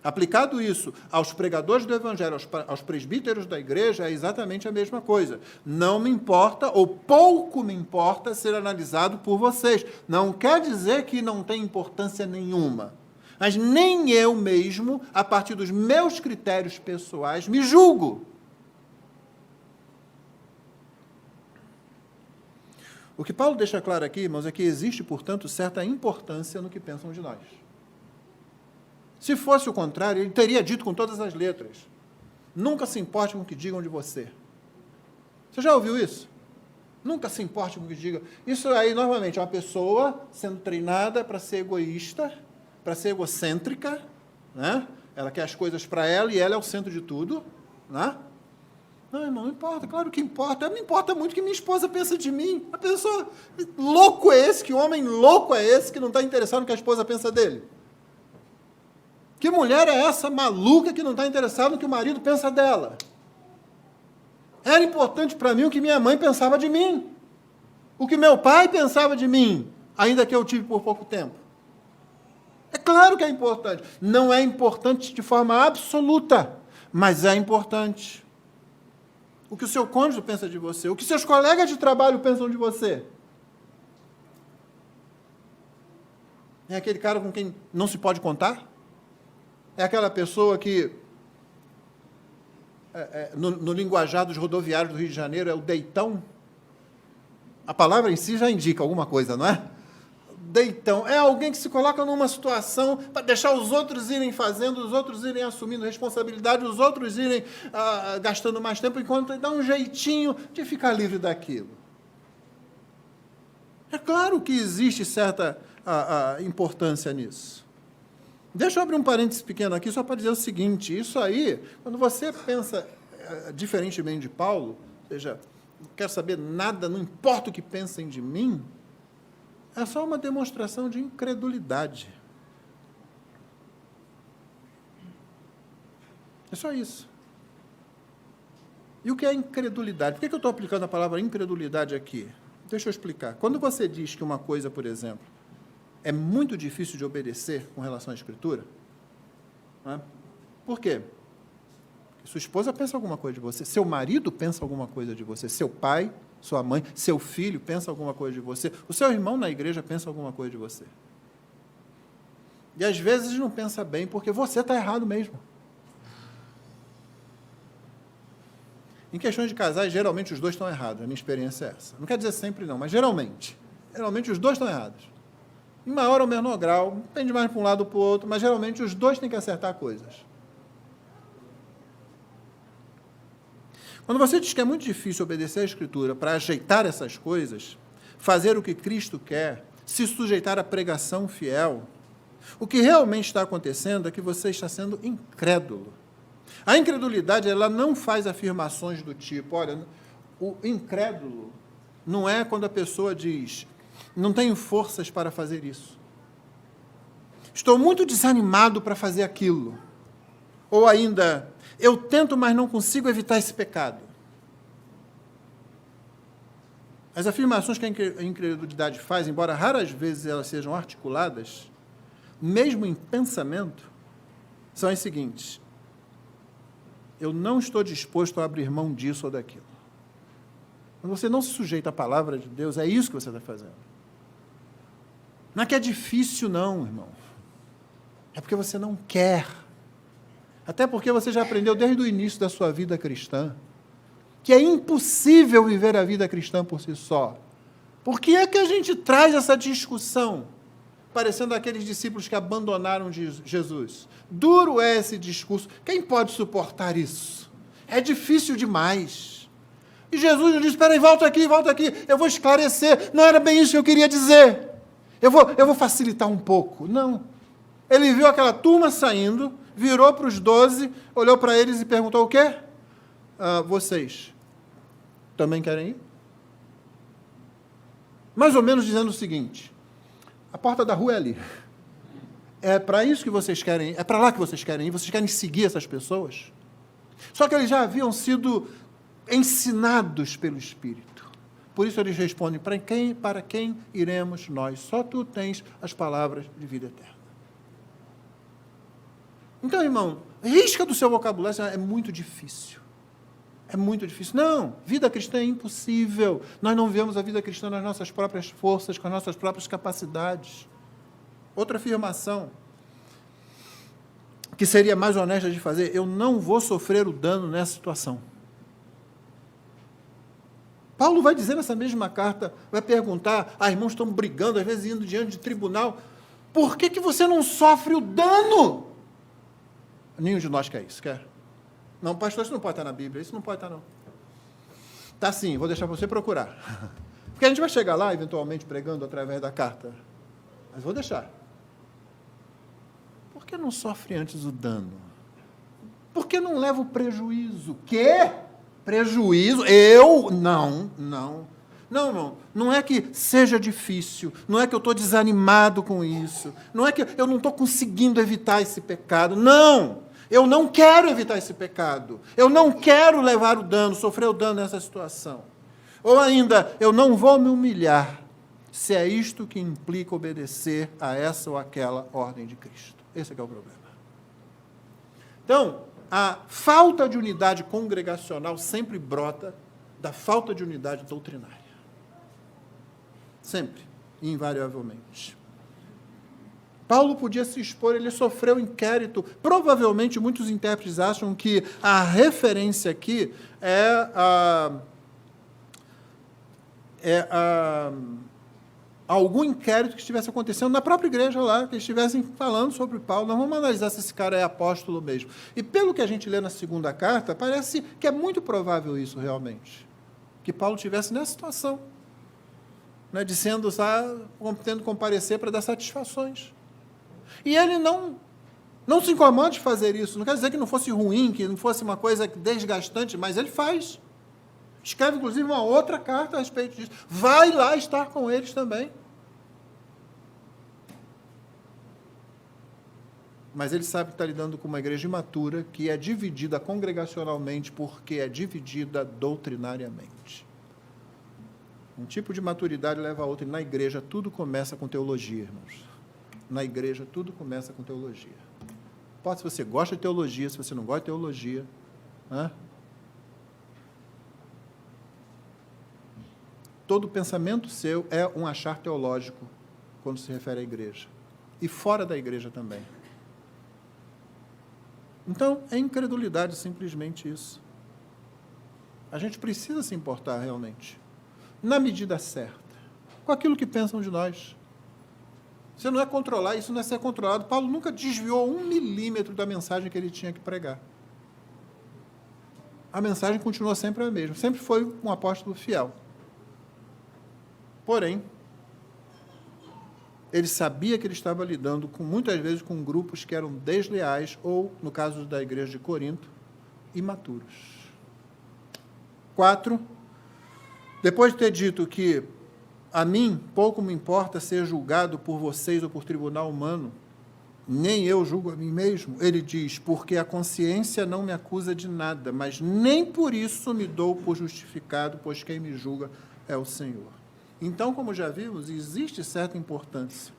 Aplicado isso aos pregadores do Evangelho, aos presbíteros da igreja, é exatamente a mesma coisa. Não me importa, ou pouco me importa, ser analisado por vocês. Não quer dizer que não tem importância nenhuma. Mas nem eu mesmo, a partir dos meus critérios pessoais, me julgo. O que Paulo deixa claro aqui, irmãos, é que existe, portanto, certa importância no que pensam de nós. Se fosse o contrário, ele teria dito com todas as letras: nunca se importe com o que digam de você. Você já ouviu isso? Nunca se importe com o que digam. Isso aí, normalmente, é uma pessoa sendo treinada para ser egoísta, para ser egocêntrica, né? Ela quer as coisas para ela e ela é o centro de tudo, né? Não, irmão, não importa, claro que importa. Me importa muito o que minha esposa pensa de mim. A pessoa, louco é esse, que homem louco é esse que não está interessado no que a esposa pensa dele? Que mulher é essa maluca que não está interessada no que o marido pensa dela? Era importante para mim o que minha mãe pensava de mim, o que meu pai pensava de mim, ainda que eu tive por pouco tempo. É claro que é importante. Não é importante de forma absoluta, mas é importante. O que o seu cônjuge pensa de você, o que seus colegas de trabalho pensam de você. É aquele cara com quem não se pode contar? É aquela pessoa que, no linguajar dos rodoviários do Rio de Janeiro, é o deitão? A palavra em si já indica alguma coisa, não é? Deitão. É alguém que se coloca numa situação para deixar os outros irem fazendo, os outros irem assumindo responsabilidade, os outros irem gastando mais tempo, enquanto ele dá um jeitinho de ficar livre daquilo. É claro que existe certa importância nisso. Deixa eu abrir um parênteses pequeno aqui, só para dizer o seguinte: isso aí, quando você pensa diferentemente de Paulo, ou seja, não quero saber nada, não importa o que pensem de mim, é só uma demonstração de incredulidade. É só isso. E o que é incredulidade? Por que eu estou aplicando a palavra incredulidade aqui? Deixa eu explicar. Quando você diz que uma coisa, por exemplo, é muito difícil de obedecer com relação à Escritura, né? Por quê? Porque sua esposa pensa alguma coisa de você, seu marido pensa alguma coisa de você, seu pai, sua mãe, seu filho pensa alguma coisa de você, o seu irmão na igreja pensa alguma coisa de você. E às vezes não pensa bem porque você está errado mesmo. Em questões de casais, geralmente os dois estão errados, a minha experiência é essa. Não quer dizer sempre não, mas geralmente os dois estão errados. Em maior ou menor grau, depende mais para um lado ou para o outro, mas geralmente os dois têm que acertar coisas. Quando você diz que é muito difícil obedecer à Escritura para ajeitar essas coisas, fazer o que Cristo quer, se sujeitar à pregação fiel, o que realmente está acontecendo é que você está sendo incrédulo. A incredulidade, ela não faz afirmações do tipo, olha, o incrédulo não é quando a pessoa diz: não tenho forças para fazer isso. Estou muito desanimado para fazer aquilo. Ou ainda, eu tento, mas não consigo evitar esse pecado. As afirmações que a incredulidade faz, embora raras vezes elas sejam articuladas, mesmo em pensamento, são as seguintes: eu não estou disposto a abrir mão disso ou daquilo. Quando você não se sujeita à palavra de Deus, é isso que você está fazendo. Não é que é difícil, não, irmão. É porque você não quer. Até porque você já aprendeu desde o início da sua vida cristã que é impossível viver a vida cristã por si só. Por que é que a gente traz essa discussão, parecendo aqueles discípulos que abandonaram Jesus? Duro é esse discurso. Quem pode suportar isso? É difícil demais. E Jesus nos diz, espera aí, volta aqui, eu vou esclarecer. Não era bem isso que eu queria dizer. Eu vou facilitar um pouco. Não. Ele viu aquela turma saindo, virou para os 12, olhou para eles e perguntou o quê? Vocês também querem ir? Mais ou menos dizendo o seguinte, a porta da rua é ali. É para isso que vocês querem ir? É para lá que vocês querem ir? Vocês querem seguir essas pessoas? Só que eles já haviam sido ensinados pelo Espírito. Por isso eles respondem, para quem iremos nós? Só tu tens as palavras de vida eterna. Então, irmão, risca do seu vocabulário, é muito difícil. É muito difícil. Não, vida cristã é impossível. Nós não vivemos a vida cristã nas nossas próprias forças, com as nossas próprias capacidades. Outra afirmação, que seria mais honesta de fazer, eu não vou sofrer o dano nessa situação. Paulo vai dizer nessa mesma carta, vai perguntar, irmãos estão brigando, às vezes indo diante de tribunal, por que você não sofre o dano? Nenhum de nós quer isso, quer? Não, pastor, isso não pode estar na Bíblia, isso não pode estar, não. Tá sim, vou deixar você procurar. Porque a gente vai chegar lá, eventualmente, pregando através da carta. Mas vou deixar. Por que não sofre antes o dano? Por que não leva o prejuízo? Quê? Prejuízo? Eu? Não. Não, irmão. Não é que seja difícil. Não é que eu estou desanimado com isso. Não é que eu não estou conseguindo evitar esse pecado. Não! Eu não quero evitar esse pecado. Eu não quero levar o dano, sofrer o dano nessa situação. Ou ainda, eu não vou me humilhar se é isto que implica obedecer a essa ou aquela ordem de Cristo. Esse é que é o problema. Então, a falta de unidade congregacional sempre brota da falta de unidade doutrinária. Sempre, invariavelmente. Paulo podia se expor, ele sofreu inquérito. Provavelmente, muitos intérpretes acham que a referência aqui é algum inquérito que estivesse acontecendo na própria igreja lá, que estivessem falando sobre Paulo. Nós vamos analisar se esse cara é apóstolo mesmo. E pelo que a gente lê na segunda carta, parece que é muito provável isso realmente. Que Paulo estivesse nessa situação, né, de tendo que comparecer para dar satisfações. E ele não se incomoda de fazer isso. Não quer dizer que não fosse ruim, que não fosse uma coisa desgastante, mas ele faz. Escreve, inclusive, uma outra carta a respeito disso. Vai lá estar com eles também. Mas ele sabe que está lidando com uma igreja imatura que é dividida congregacionalmente porque é dividida doutrinariamente. Um tipo de maturidade leva a outra. E na igreja tudo começa com teologia, irmãos. Na igreja tudo começa com teologia. Pode se você gosta de teologia, se você não gosta de teologia. Né? Todo pensamento seu é um achar teológico quando se refere à igreja. E fora da igreja também. Então, é incredulidade simplesmente isso. A gente precisa se importar realmente, na medida certa, com aquilo que pensam de nós. Você não é controlar, isso não é ser controlado. Paulo nunca desviou 1 milímetro da mensagem que ele tinha que pregar. A mensagem continua sempre a mesma. Sempre foi um apóstolo fiel. Porém, ele sabia que ele estava lidando muitas vezes com grupos que eram desleais ou, no caso da igreja de Corinto, imaturos. 4. Depois de ter dito que a mim pouco me importa ser julgado por vocês ou por tribunal humano, nem eu julgo a mim mesmo, ele diz, porque a consciência não me acusa de nada, mas nem por isso me dou por justificado, pois quem me julga é o Senhor. Então, como já vimos, existe certa importância.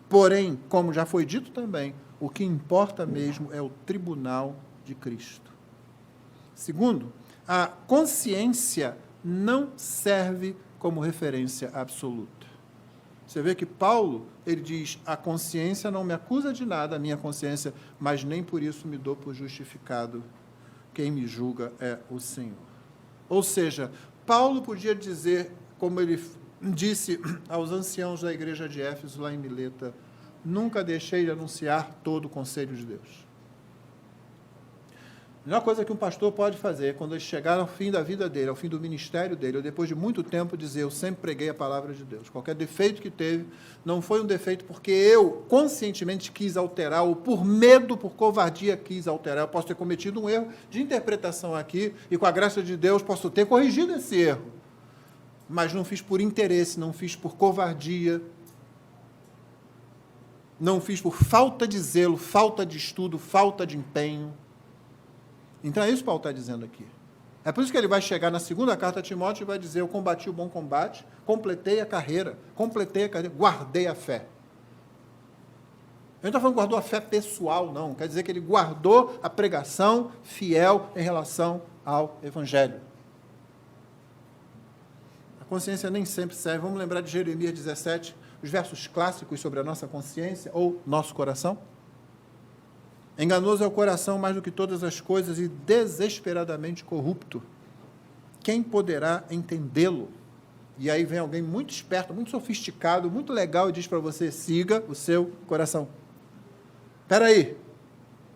Porém, como já foi dito também, o que importa mesmo é o tribunal de Cristo. Segundo, a consciência não serve como referência absoluta. Você vê que Paulo, ele diz, a consciência não me acusa de nada, a minha consciência, mas nem por isso me dou por justificado. Quem me julga é o Senhor. Ou seja, Paulo podia dizer, como ele disse aos anciãos da igreja de Éfeso, lá em Mileta, nunca deixei de anunciar todo o conselho de Deus. A melhor coisa que um pastor pode fazer é, quando ele chegar ao fim da vida dele, ao fim do ministério dele, ou depois de muito tempo, dizer, eu sempre preguei a palavra de Deus. Qualquer defeito que teve, não foi um defeito porque eu conscientemente quis alterar, ou por medo, por covardia, quis alterar. Eu posso ter cometido um erro de interpretação aqui, e com a graça de Deus posso ter corrigido esse erro. Mas não fiz por interesse, não fiz por covardia, não fiz por falta de zelo, falta de estudo, falta de empenho. Então, é isso que Paulo está dizendo aqui. É por isso que ele vai chegar na segunda carta a Timóteo e vai dizer, eu combati o bom combate, completei a carreira, guardei a fé. Ele não está falando que guardou a fé pessoal, não. Quer dizer que ele guardou a pregação fiel em relação ao Evangelho. A consciência nem sempre serve. Vamos lembrar de Jeremias 17, os versos clássicos sobre a nossa consciência ou nosso coração? Enganoso é o coração mais do que todas as coisas e desesperadamente corrupto. Quem poderá entendê-lo? E aí vem alguém muito esperto, muito sofisticado, muito legal e diz para você, siga o seu coração. Espera aí.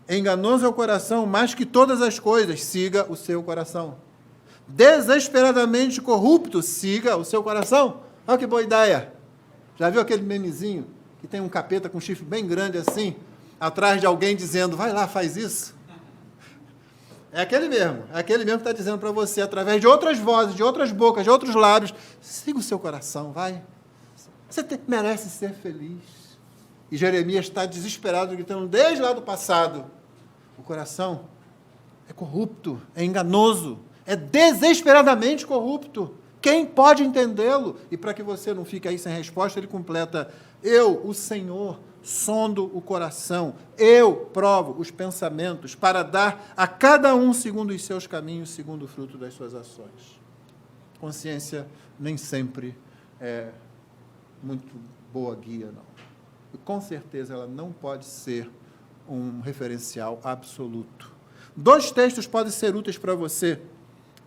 Enganoso é o coração mais que todas as coisas, siga o seu coração. Desesperadamente corrupto, siga o seu coração. Olha que boa ideia. Já viu aquele memezinho que tem um capeta com um chifre bem grande assim, atrás de alguém dizendo, vai lá, faz isso? É aquele mesmo que está dizendo para você, através de outras vozes, de outras bocas, de outros lábios, siga o seu coração, vai. Você merece ser feliz. E Jeremias está desesperado, gritando desde lá do passado. O coração é corrupto, é enganoso, é desesperadamente corrupto. Quem pode entendê-lo? E para que você não fique aí sem resposta, ele completa, eu, o Senhor, sondo o coração, eu provo os pensamentos para dar a cada um segundo os seus caminhos, segundo o fruto das suas ações. Consciência nem sempre é muito boa guia, não. E com certeza ela não pode ser um referencial absoluto. 2 textos podem ser úteis para você,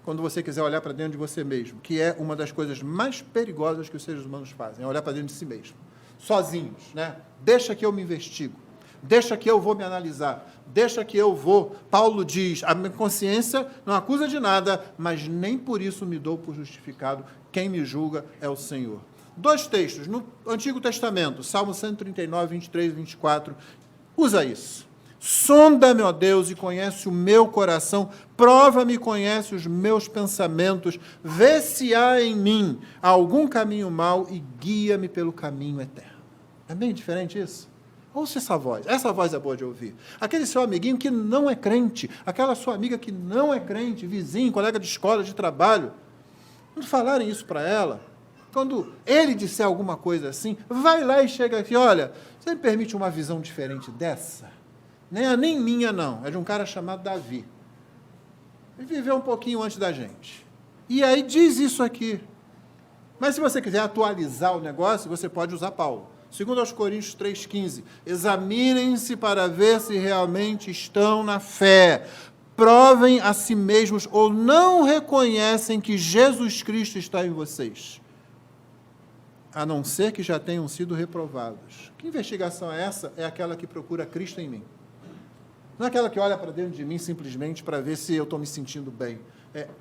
quando você quiser olhar para dentro de você mesmo, que é uma das coisas mais perigosas que os seres humanos fazem, é olhar para dentro de si mesmo. Sozinhos, né? Deixa que eu me investigo, deixa que eu vou me analisar, deixa que eu vou. Paulo diz, a minha consciência não acusa de nada, mas nem por isso me dou por justificado, quem me julga é o Senhor. 2 textos, no Antigo Testamento, Salmo 139, 23 e 24, usa isso. Sonda-me, ó Deus, e conhece o meu coração, prova-me e conhece os meus pensamentos, vê se há em mim algum caminho mau e guia-me pelo caminho eterno. É bem diferente isso? Ouça essa voz é boa de ouvir. Aquele seu amiguinho que não é crente, aquela sua amiga que não é crente, vizinho, colega de escola, de trabalho, quando falarem isso para ela, quando ele disser alguma coisa assim, vai lá e chega aqui, olha, você me permite uma visão diferente dessa? Nem minha, não. É de um cara chamado Davi. Ele viveu um pouquinho antes da gente. E aí diz isso aqui. Mas se você quiser atualizar o negócio, você pode usar Paulo. 2 Coríntios 3,15. Examinem-se para ver se realmente estão na fé. Provem a si mesmos ou não reconhecem que Jesus Cristo está em vocês, a não ser que já tenham sido reprovados. Que investigação é essa? É aquela que procura Cristo em mim. Não é aquela que olha para dentro de mim simplesmente para ver se eu estou me sentindo bem.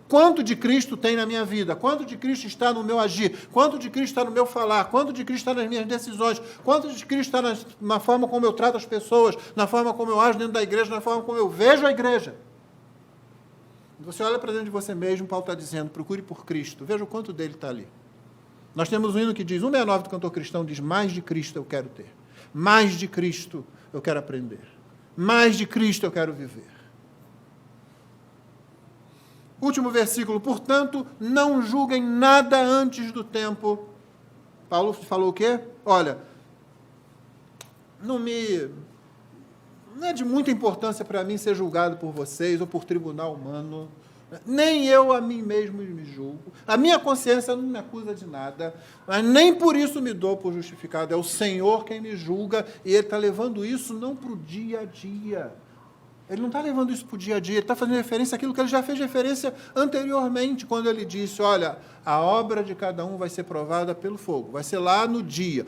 Quanto de Cristo tem na minha vida? Quanto de Cristo está no meu agir? Quanto de Cristo está no meu falar? Quanto de Cristo está nas minhas decisões? Quanto de Cristo está na forma como eu trato as pessoas? Na forma como eu ajo dentro da igreja? Na forma como eu vejo a igreja? Você olha para dentro de você mesmo, Paulo está dizendo, procure por Cristo. Veja o quanto dele está ali. Nós temos um hino que diz, 169 do cantor cristão diz, mais de Cristo eu quero ter. Mais de Cristo eu quero aprender. Mais de Cristo eu quero viver. Último versículo. Portanto, não julguem nada antes do tempo. Paulo falou o quê? Olha, não é de muita importância para mim ser julgado por vocês ou por tribunal humano. Nem eu a mim mesmo me julgo. A minha consciência não me acusa de nada, mas nem por isso me dou por justificado. É o Senhor quem me julga e Ele está levando isso não para o dia a dia, Ele não está levando isso para o dia a dia, ele está fazendo referência àquilo que ele já fez referência anteriormente, quando ele disse, olha, a obra de cada um vai ser provada pelo fogo, vai ser lá no dia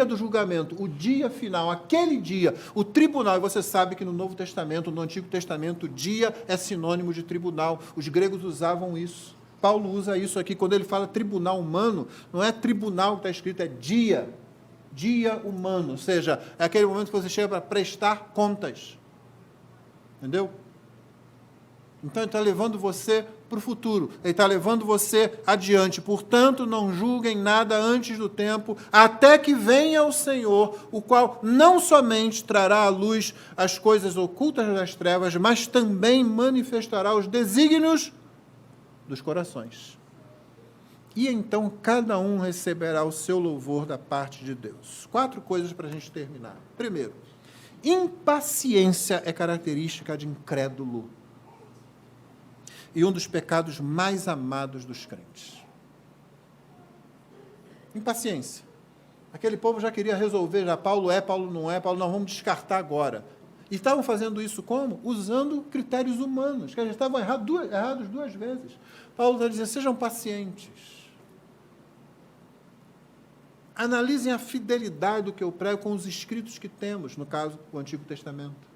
do julgamento, o dia final, aquele dia, o tribunal. E você sabe que no Novo Testamento, no Antigo Testamento, dia é sinônimo de tribunal. Os gregos usavam isso. Paulo usa isso aqui, quando ele fala tribunal humano, não é tribunal que está escrito, é dia humano, ou seja, é aquele momento que você chega para prestar contas. Entendeu? Então, ele está levando você para o futuro, ele está levando você adiante. Portanto, não julguem nada antes do tempo, até que venha o Senhor, o qual não somente trará à luz as coisas ocultas das trevas, mas também manifestará os desígnios dos corações. E então cada um receberá o seu louvor da parte de Deus. 4 coisas para a gente terminar. Primeiro, impaciência é característica de incrédulo e um dos pecados mais amados dos crentes. Impaciência. Aquele povo já queria resolver, já Paulo é, Paulo não é, Paulo não, vamos descartar agora. E estavam fazendo isso como? Usando critérios humanos, que eles estavam errados 2 vezes. Paulo está dizendo, sejam pacientes. Analisem a fidelidade do que eu prego com os escritos que temos, no caso, o Antigo Testamento.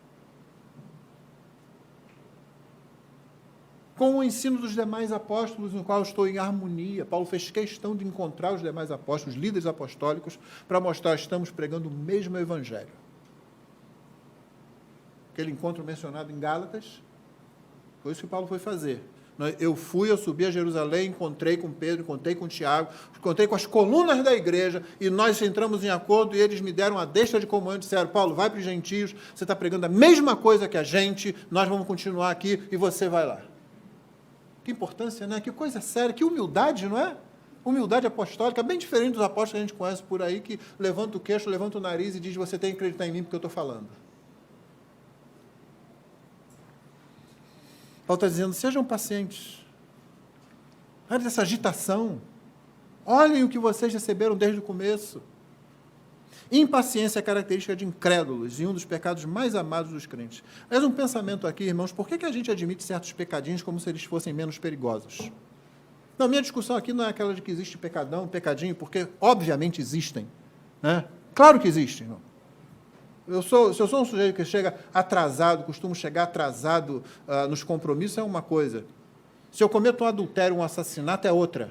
Com o ensino dos demais apóstolos, no qual eu estou em harmonia. Paulo fez questão de encontrar os demais apóstolos, líderes apostólicos, para mostrar que estamos pregando o mesmo evangelho. Aquele encontro mencionado em Gálatas, foi isso que Paulo foi fazer. Eu subi a Jerusalém, encontrei com Pedro, encontrei com Tiago, encontrei com as colunas da igreja, e nós entramos em acordo, e eles me deram a deixa de comunhão e disseram, Paulo, vai para os gentios, você está pregando a mesma coisa que a gente, nós vamos continuar aqui, e você vai lá. Que importância, né? Que coisa séria, que humildade, não é? Humildade apostólica, bem diferente dos apóstolos que a gente conhece por aí, que levanta o queixo, levanta o nariz e diz, você tem que acreditar em mim porque eu estou falando. Paulo está dizendo, sejam pacientes. Olha essa agitação. Olhem o que vocês receberam desde o começo. Impaciência é característica de incrédulos e um dos pecados mais amados dos crentes. Mas um pensamento aqui, irmãos, por que a gente admite certos pecadinhos como se eles fossem menos perigosos? Não, minha discussão aqui não é aquela de que existe pecadinho, porque obviamente existem. Né? Claro que existem, irmão. Se eu sou um sujeito que chega atrasado, costumo chegar atrasado nos compromissos, é uma coisa. Se eu cometo um adultério, um assassinato, é outra.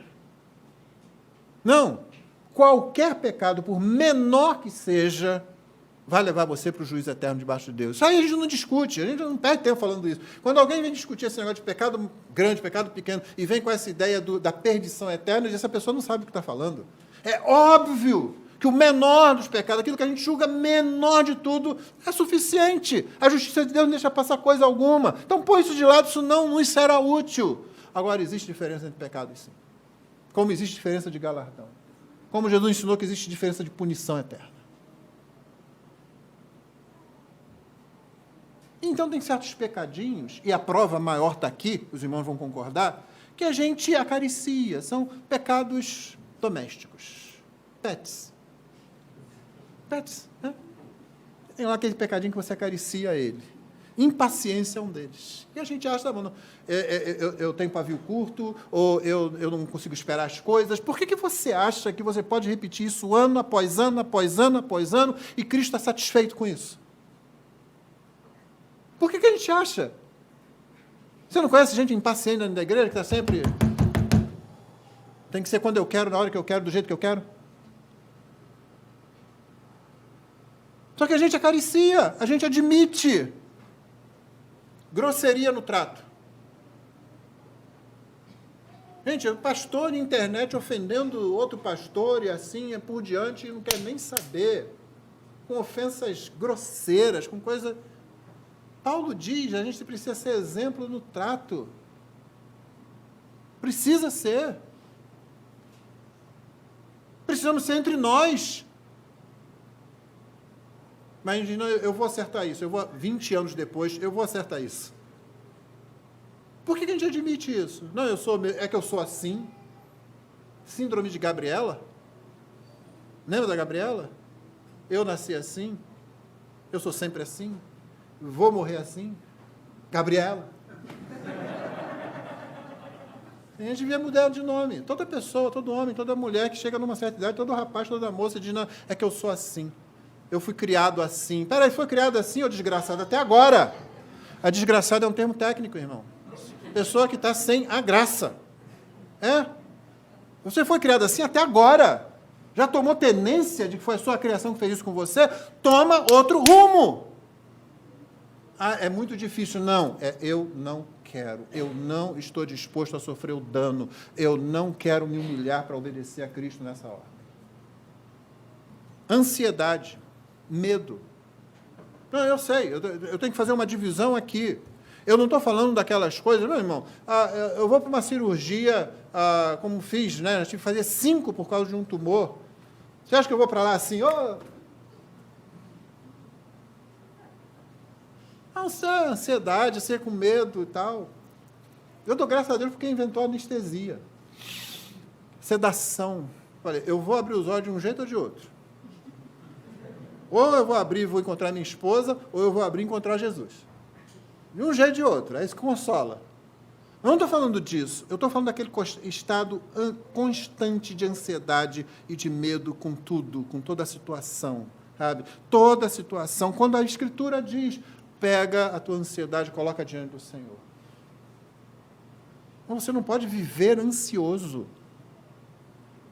Não. Qualquer pecado, por menor que seja, vai levar você para o juízo eterno debaixo de Deus. Isso aí a gente não discute, a gente não perde tempo falando isso. Quando alguém vem discutir esse negócio de pecado grande, pecado pequeno, e vem com essa ideia da perdição eterna, essa pessoa não sabe o que está falando. É óbvio que o menor dos pecados, aquilo que a gente julga menor de tudo, é suficiente. A justiça de Deus não deixa passar coisa alguma. Então, põe isso de lado, isso não nos será útil. Agora, existe diferença entre pecados, sim. Como existe diferença de galardão. Como Jesus ensinou que existe diferença de punição eterna. Então, tem certos pecadinhos, e a prova maior está aqui, os irmãos vão concordar, que a gente acaricia, são pecados domésticos, pets, né? Tem lá aquele pecadinho que você acaricia ele. Impaciência é um deles. E a gente acha, tá bom, não, eu tenho pavio curto, ou eu não consigo esperar as coisas. Por que você acha que você pode repetir isso ano após ano, após ano, após ano, e Cristo está satisfeito com isso? Por que a gente acha? Você não conhece gente impaciente dentro da igreja, que está sempre... Tem que ser quando eu quero, na hora que eu quero, do jeito que eu quero? Só que a gente acaricia, a gente admite. Grosseria no trato. Gente, pastor na internet ofendendo outro pastor e assim é por diante, e não quer nem saber. Com ofensas grosseiras, com coisa... Paulo diz, a gente precisa ser exemplo no trato. Precisa ser. Precisamos ser entre nós. Mas não, eu vou acertar isso, 20 anos depois, eu vou acertar isso. Por que a gente admite isso? Não, é que eu sou assim. Síndrome de Gabriela? Lembra da Gabriela? Eu nasci assim, eu sou sempre assim. Vou morrer assim? Gabriela. A gente devia mudar de nome. Toda pessoa, todo homem, toda mulher que chega numa certa idade, todo rapaz, toda moça diz, não, é que eu sou assim. Eu fui criado assim. Peraí, foi criado assim, ô desgraçado, até agora. A desgraçada é um termo técnico, irmão. Pessoa que está sem a graça. Você foi criado assim até agora. Já tomou tenência de que foi a sua criação que fez isso com você? Toma outro rumo. É muito difícil. Não, eu não quero. Eu não estou disposto a sofrer o dano. Eu não quero me humilhar para obedecer a Cristo nessa hora. Ansiedade, medo. Não, eu sei, eu tenho que fazer uma divisão aqui. Eu não estou falando daquelas coisas, meu irmão, eu vou para uma cirurgia, como fiz, né? Eu tive que fazer 5 por causa de um tumor. Você acha que eu vou para lá assim, ansiedade, ser com medo e tal. Eu dou graças a Deus porque inventou a anestesia. Sedação. Olha, eu vou abrir os olhos de um jeito ou de outro. Ou eu vou abrir e vou encontrar minha esposa, ou eu vou abrir e encontrar Jesus. De um jeito ou de outro. Isso consola. Eu não estou falando disso. Eu estou falando daquele estado constante de ansiedade e de medo com tudo, com toda a situação. Sabe? Toda a situação. Quando a Escritura diz, pega a tua ansiedade e coloca diante do Senhor. Você não pode viver ansioso.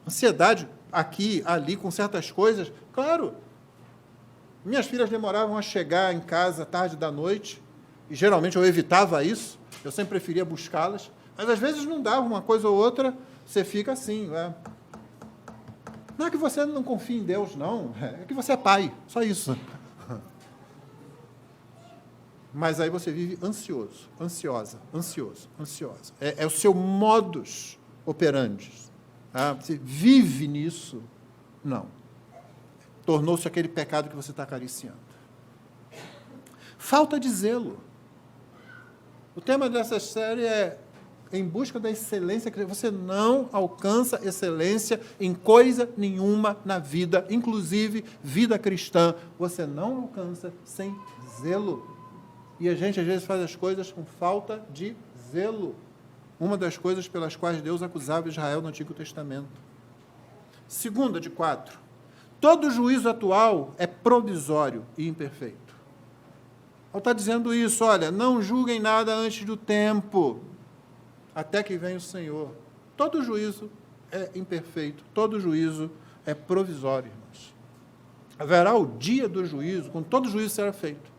Ansiedade aqui, ali, com certas coisas, claro. Minhas filhas demoravam a chegar em casa tarde da noite, e geralmente eu evitava isso, eu sempre preferia buscá-las, mas às vezes não dava uma coisa ou outra, você fica assim. Não é que você não confia em Deus, não, é que você é pai, só isso. Mas aí você vive ansioso, ansiosa. É o seu modus operandi. Tá? Você vive nisso? Não. Tornou-se aquele pecado que você está acariciando. Falta de zelo. O tema dessa série é em busca da excelência. Você não alcança excelência em coisa nenhuma na vida, inclusive vida cristã. Você não alcança sem zelo. E a gente, às vezes, faz as coisas com falta de zelo. Uma das coisas pelas quais Deus acusava Israel no Antigo Testamento. Segunda de 4. Todo juízo atual é provisório e imperfeito. Ele está dizendo isso, olha, não julguem nada antes do tempo, até que venha o Senhor. Todo juízo é imperfeito, todo juízo é provisório, irmãos. Haverá o dia do juízo, quando todo juízo será feito.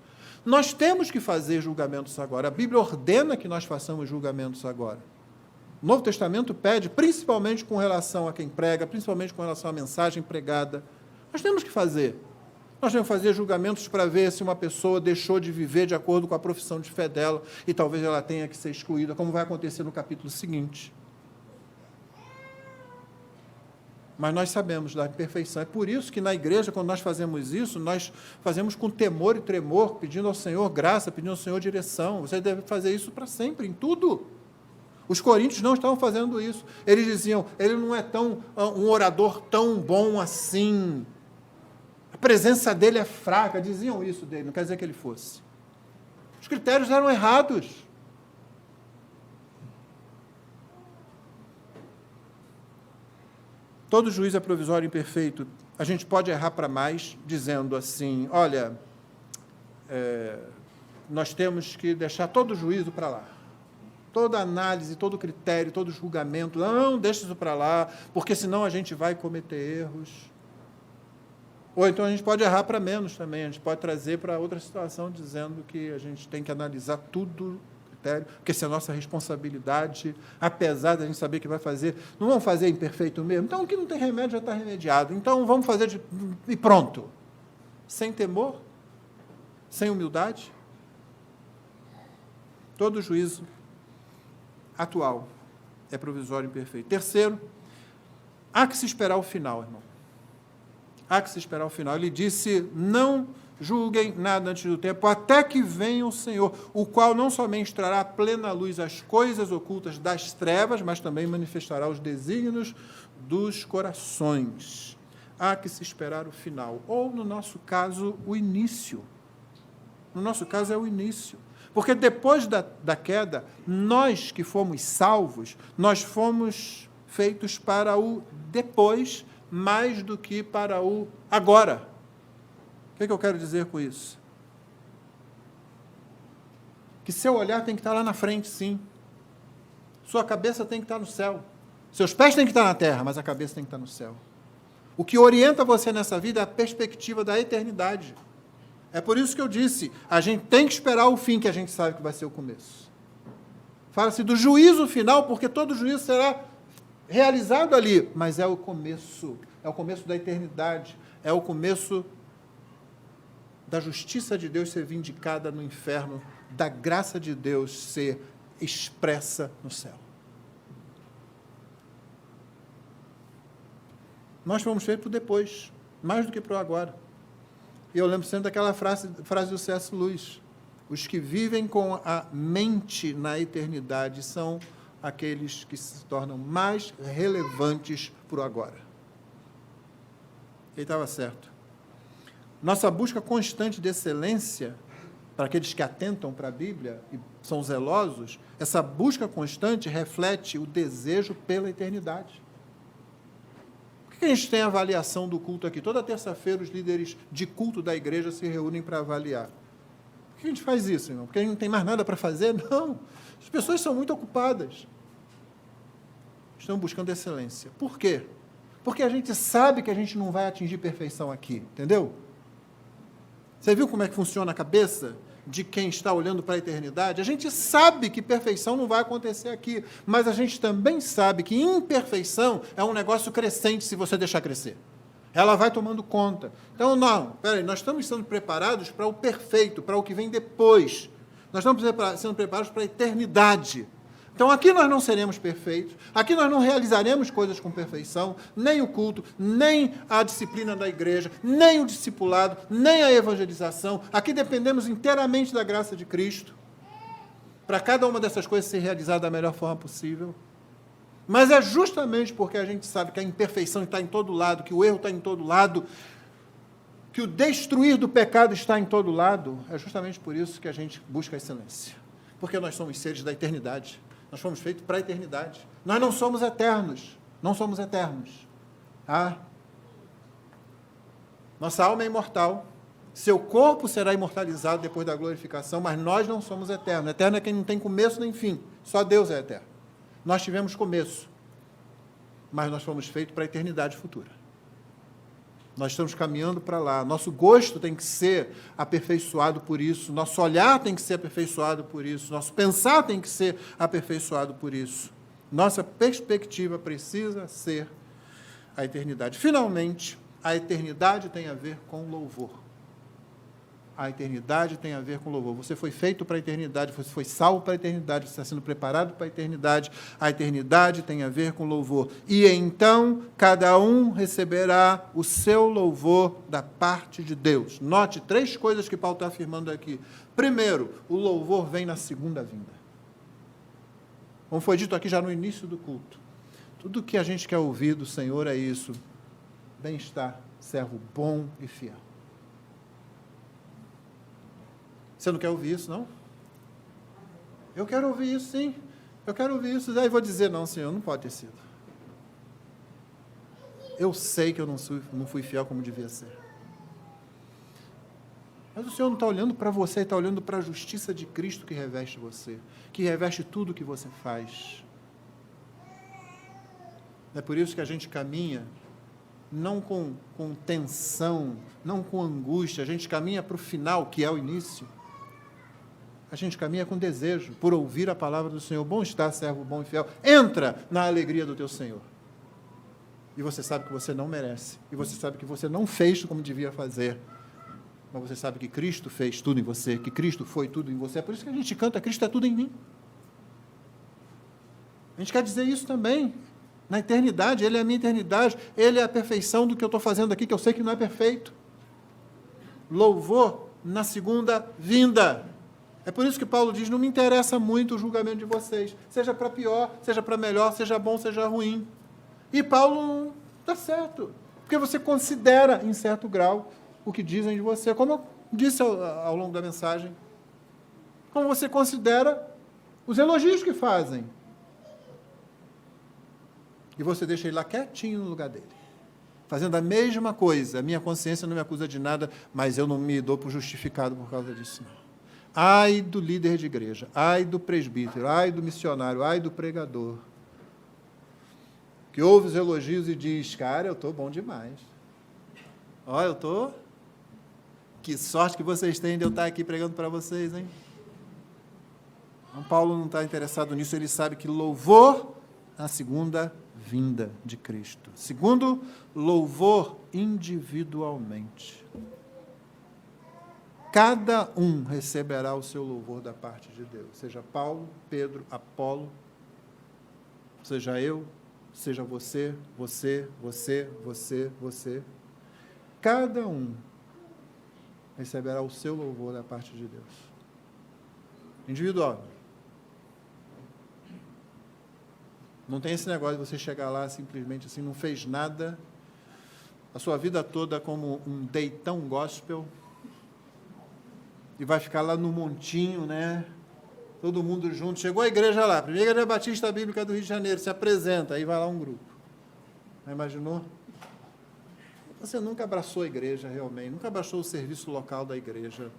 Nós temos que fazer julgamentos agora. A Bíblia ordena que nós façamos julgamentos agora. O Novo Testamento pede, principalmente com relação a quem prega, principalmente com relação à mensagem pregada. Nós temos que fazer. Nós temos que fazer julgamentos para ver se uma pessoa deixou de viver de acordo com a profissão de fé dela e talvez ela tenha que ser excluída, como vai acontecer no capítulo seguinte. Mas nós sabemos da imperfeição. É por isso que na igreja, quando nós fazemos isso, nós fazemos com temor e tremor, pedindo ao Senhor graça, pedindo ao Senhor direção. Você deve fazer isso para sempre, em tudo. Os coríntios não estavam fazendo isso. Eles diziam, ele não é um orador tão bom assim. A presença dele é fraca. Diziam isso dele, não quer dizer que ele fosse. Os critérios eram errados. Todo juízo é provisório e imperfeito. A gente pode errar para mais, dizendo assim, olha, nós temos que deixar todo juízo para lá. Toda análise, todo critério, todo julgamento, não, deixa isso para lá, porque senão a gente vai cometer erros. Ou então a gente pode errar para menos também, a gente pode trazer para outra situação, dizendo que a gente tem que analisar tudo, critério, porque essa é a nossa responsabilidade, apesar de a gente saber que vai fazer, não vamos fazer imperfeito mesmo, então o que não tem remédio já está remediado, então vamos fazer e pronto. Sem temor, sem humildade. Todo juízo atual é provisório e imperfeito. Terceiro, há que se esperar o final, irmão. Há que se esperar o final. Ele disse, não julguem nada antes do tempo, até que venha o Senhor, o qual não somente trará à plena luz as coisas ocultas das trevas, mas também manifestará os desígnios dos corações. Há que se esperar o final, ou, no nosso caso, o início. No nosso caso, é o início. Porque depois da queda, nós que fomos salvos, nós fomos feitos para o depois, mais do que para o agora. O que eu quero dizer com isso? Que seu olhar tem que estar lá na frente, sim. Sua cabeça tem que estar no céu. Seus pés têm que estar na terra, mas a cabeça tem que estar no céu. O que orienta você nessa vida é a perspectiva da eternidade. É por isso que eu disse, a gente tem que esperar o fim, que a gente sabe que vai ser o começo. Fala-se do juízo final, porque todo juízo será realizado ali, mas é o começo da eternidade, é o começo da justiça de Deus ser vindicada no inferno, da graça de Deus ser expressa no céu. Nós fomos feitos para o depois, mais do que para o agora. E eu lembro sempre daquela frase do C.S. Lewis: os que vivem com a mente na eternidade são aqueles que se tornam mais relevantes para o agora. Ele estava certo. Nossa busca constante de excelência, para aqueles que atentam para a Bíblia e são zelosos, essa busca constante reflete o desejo pela eternidade. Por que a gente tem avaliação do culto aqui? Toda terça-feira os líderes de culto da igreja se reúnem para avaliar. Por que a gente faz isso, irmão? Porque a gente não tem mais nada para fazer? Não. As pessoas são muito ocupadas. Estão buscando excelência. Por quê? Porque a gente sabe que a gente não vai atingir perfeição aqui, entendeu? Você viu como é que funciona a cabeça de quem está olhando para a eternidade? A gente sabe que perfeição não vai acontecer aqui, mas a gente também sabe que imperfeição é um negócio crescente se você deixar crescer. Ela vai tomando conta. Então, nós estamos sendo preparados para o perfeito, para o que vem depois. Nós estamos sendo preparados para a eternidade. Então, aqui nós não seremos perfeitos, aqui nós não realizaremos coisas com perfeição, nem o culto, nem a disciplina da igreja, nem o discipulado, nem a evangelização. Aqui dependemos inteiramente da graça de Cristo, para cada uma dessas coisas ser realizada da melhor forma possível. Mas é justamente porque a gente sabe que a imperfeição está em todo lado, que o erro está em todo lado, que o destruir do pecado está em todo lado, é justamente por isso que a gente busca a excelência. Porque nós somos seres da eternidade. Nós fomos feitos para a eternidade. Nós não somos eternos. Não somos eternos. Ah? Nossa alma é imortal. Seu corpo será imortalizado depois da glorificação, mas nós não somos eternos. Eterno é quem não tem começo nem fim. Só Deus é eterno. Nós tivemos começo, mas nós fomos feitos para a eternidade futura. Nós estamos caminhando para lá. Nosso gosto tem que ser aperfeiçoado por isso. Nosso olhar tem que ser aperfeiçoado por isso. Nosso pensar tem que ser aperfeiçoado por isso. Nossa perspectiva precisa ser a eternidade. Finalmente, a eternidade tem a ver com louvor. A eternidade tem a ver com louvor. Você foi feito para a eternidade, você foi salvo para a eternidade, você está sendo preparado para a eternidade. A eternidade tem a ver com louvor. E então, cada um receberá o seu louvor da parte de Deus. Note 3 coisas que Paulo está afirmando aqui. Primeiro, o louvor vem na segunda vinda. Como foi dito aqui já no início do culto. Tudo que a gente quer ouvir do Senhor é isso. Bem-estar, servo bom e fiel. Você não quer ouvir isso, não? Eu quero ouvir isso, sim. Eu quero ouvir isso. Aí vou dizer, não, Senhor, não pode ter sido. Eu sei que eu não fui fiel como devia ser. Mas o Senhor não está olhando para você, Ele está olhando para a justiça de Cristo que reveste você, que reveste tudo o que você faz. É por isso que a gente caminha, não com tensão, não com angústia, a gente caminha para o final, que é o início. A gente caminha com desejo, por ouvir a palavra do Senhor. Bom está, servo bom e fiel. Entra na alegria do teu Senhor. E você sabe que você não merece. E você sabe que você não fez como devia fazer. Mas você sabe que Cristo fez tudo em você, que Cristo foi tudo em você. É por isso que a gente canta, Cristo é tudo em mim. A gente quer dizer isso também. Na eternidade, Ele é a minha eternidade. Ele é a perfeição do que eu estou fazendo aqui, que eu sei que não é perfeito. Louvor na segunda vinda. É por isso que Paulo diz, não me interessa muito o julgamento de vocês, seja para pior, seja para melhor, seja bom, seja ruim. E Paulo está certo, porque você considera, em certo grau, o que dizem de você, como eu disse ao longo da mensagem, como você considera os elogios que fazem. E você deixa ele lá quietinho no lugar dele, fazendo a mesma coisa. A minha consciência não me acusa de nada, mas eu não me dou por justificado por causa disso, não. Ai do líder de igreja, ai do presbítero, ai do missionário, ai do pregador, que ouve os elogios e diz, cara, eu estou bom demais. Olha, eu estou... Que sorte que vocês têm de eu estar aqui pregando para vocês, hein? Então, Paulo não está interessado nisso, ele sabe que louvor na segunda vinda de Cristo. Segundo, louvor individualmente. Cada um receberá o seu louvor da parte de Deus, seja Paulo, Pedro, Apolo, seja eu, seja você. Cada um receberá o seu louvor da parte de Deus. Individual. Não tem esse negócio de você chegar lá simplesmente assim, não fez nada, a sua vida toda como um deitão gospel, e vai ficar lá no montinho, né? Todo mundo junto. Chegou a igreja lá, primeira igreja batista bíblica do Rio de Janeiro, se apresenta, aí vai lá um grupo. Já imaginou? Você nunca abraçou a igreja realmente, nunca abraçou o serviço local da igreja.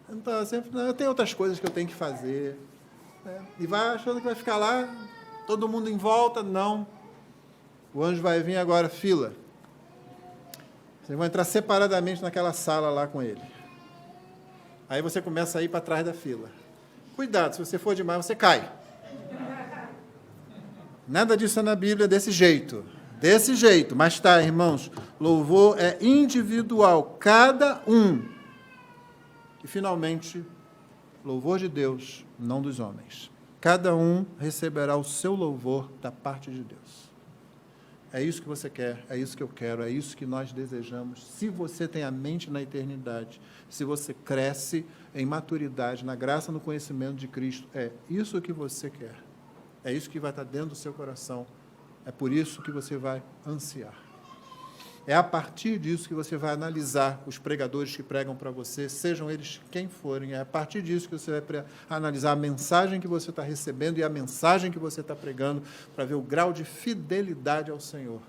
Então, sempre, não, eu tenho outras coisas que eu tenho que fazer. Né? E vai achando que vai ficar lá, todo mundo em volta. Não. O anjo vai vir agora, fila. Vocês vão entrar separadamente naquela sala lá com ele. Aí você começa a ir para trás da fila. Cuidado, se você for demais, você cai. Nada disso é na Bíblia desse jeito. Desse jeito. Mas tá, irmãos, louvor é individual, cada um. E, finalmente, louvor de Deus, não dos homens. Cada um receberá o seu louvor da parte de Deus. É isso que você quer, é isso que eu quero, é isso que nós desejamos. Se você tem a mente na eternidade, se você cresce em maturidade, na graça, no conhecimento de Cristo, é isso que você quer. É isso que vai estar dentro do seu coração. É por isso que você vai ansiar. É a partir disso que você vai analisar os pregadores que pregam para você, sejam eles quem forem. É a partir disso que você vai analisar a mensagem que você está recebendo e a mensagem que você está pregando, para ver o grau de fidelidade ao Senhor.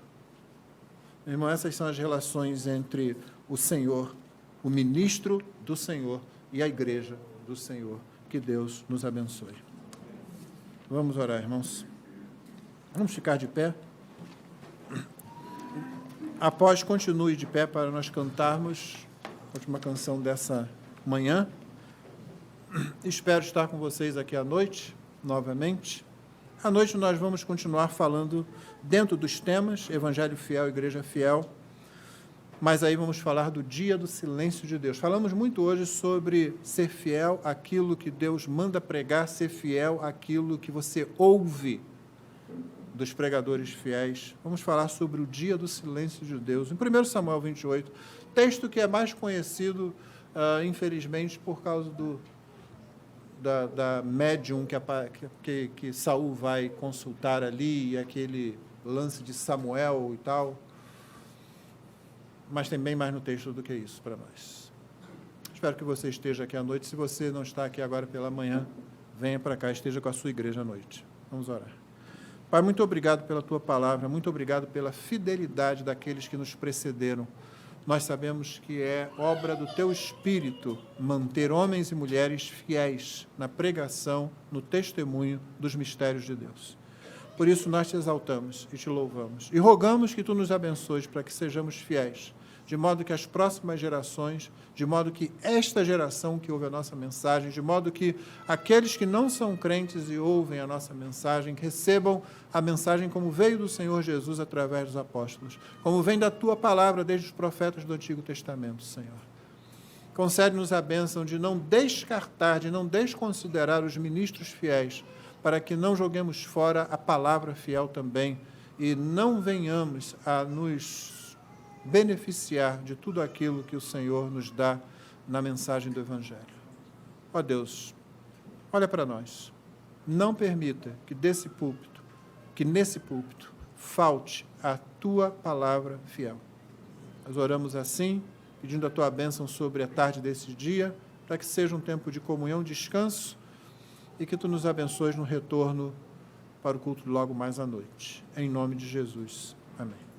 Meu irmão, essas são as relações entre o Senhor, o ministro do Senhor e a igreja do Senhor. Que Deus nos abençoe. Vamos orar, irmãos. Vamos ficar de pé. Após, continue de pé para nós cantarmos a última canção dessa manhã. Espero estar com vocês aqui à noite, novamente. À noite nós vamos continuar falando dentro dos temas, Evangelho Fiel, Igreja Fiel, mas aí vamos falar do dia do silêncio de Deus. Falamos muito hoje sobre ser fiel àquilo que Deus manda pregar, ser fiel àquilo que você ouve dos pregadores fiéis. Vamos falar sobre o dia do silêncio de Deus. Em 1 Samuel 28, texto que é mais conhecido, infelizmente, por causa da médium que Saul vai consultar ali, e aquele lance de Samuel e tal. Mas tem bem mais no texto do que isso para nós. Espero que você esteja aqui à noite. Se você não está aqui agora pela manhã, venha para cá, esteja com a sua igreja à noite. Vamos orar. Pai, muito obrigado pela Tua palavra, muito obrigado pela fidelidade daqueles que nos precederam. Nós sabemos que é obra do Teu Espírito manter homens e mulheres fiéis na pregação, no testemunho dos mistérios de Deus. Por isso nós Te exaltamos e Te louvamos. E rogamos que Tu nos abençoes para que sejamos fiéis, de modo que as próximas gerações, de modo que esta geração que ouve a nossa mensagem, de modo que aqueles que não são crentes e ouvem a nossa mensagem, recebam a mensagem como veio do Senhor Jesus através dos apóstolos, como vem da Tua palavra desde os profetas do Antigo Testamento, Senhor. Concede-nos a bênção de não descartar, de não desconsiderar os ministros fiéis, para que não joguemos fora a palavra fiel também e não venhamos a nos beneficiar de tudo aquilo que o Senhor nos dá na mensagem do Evangelho. Ó Deus, olha para nós. Não permita que nesse púlpito, falte a Tua palavra fiel. Nós oramos assim, pedindo a tua bênção sobre a tarde desse dia, para que seja um tempo de comunhão, descanso, e que tu nos abençoes no retorno para o culto logo mais à noite. Em nome de Jesus. Amém.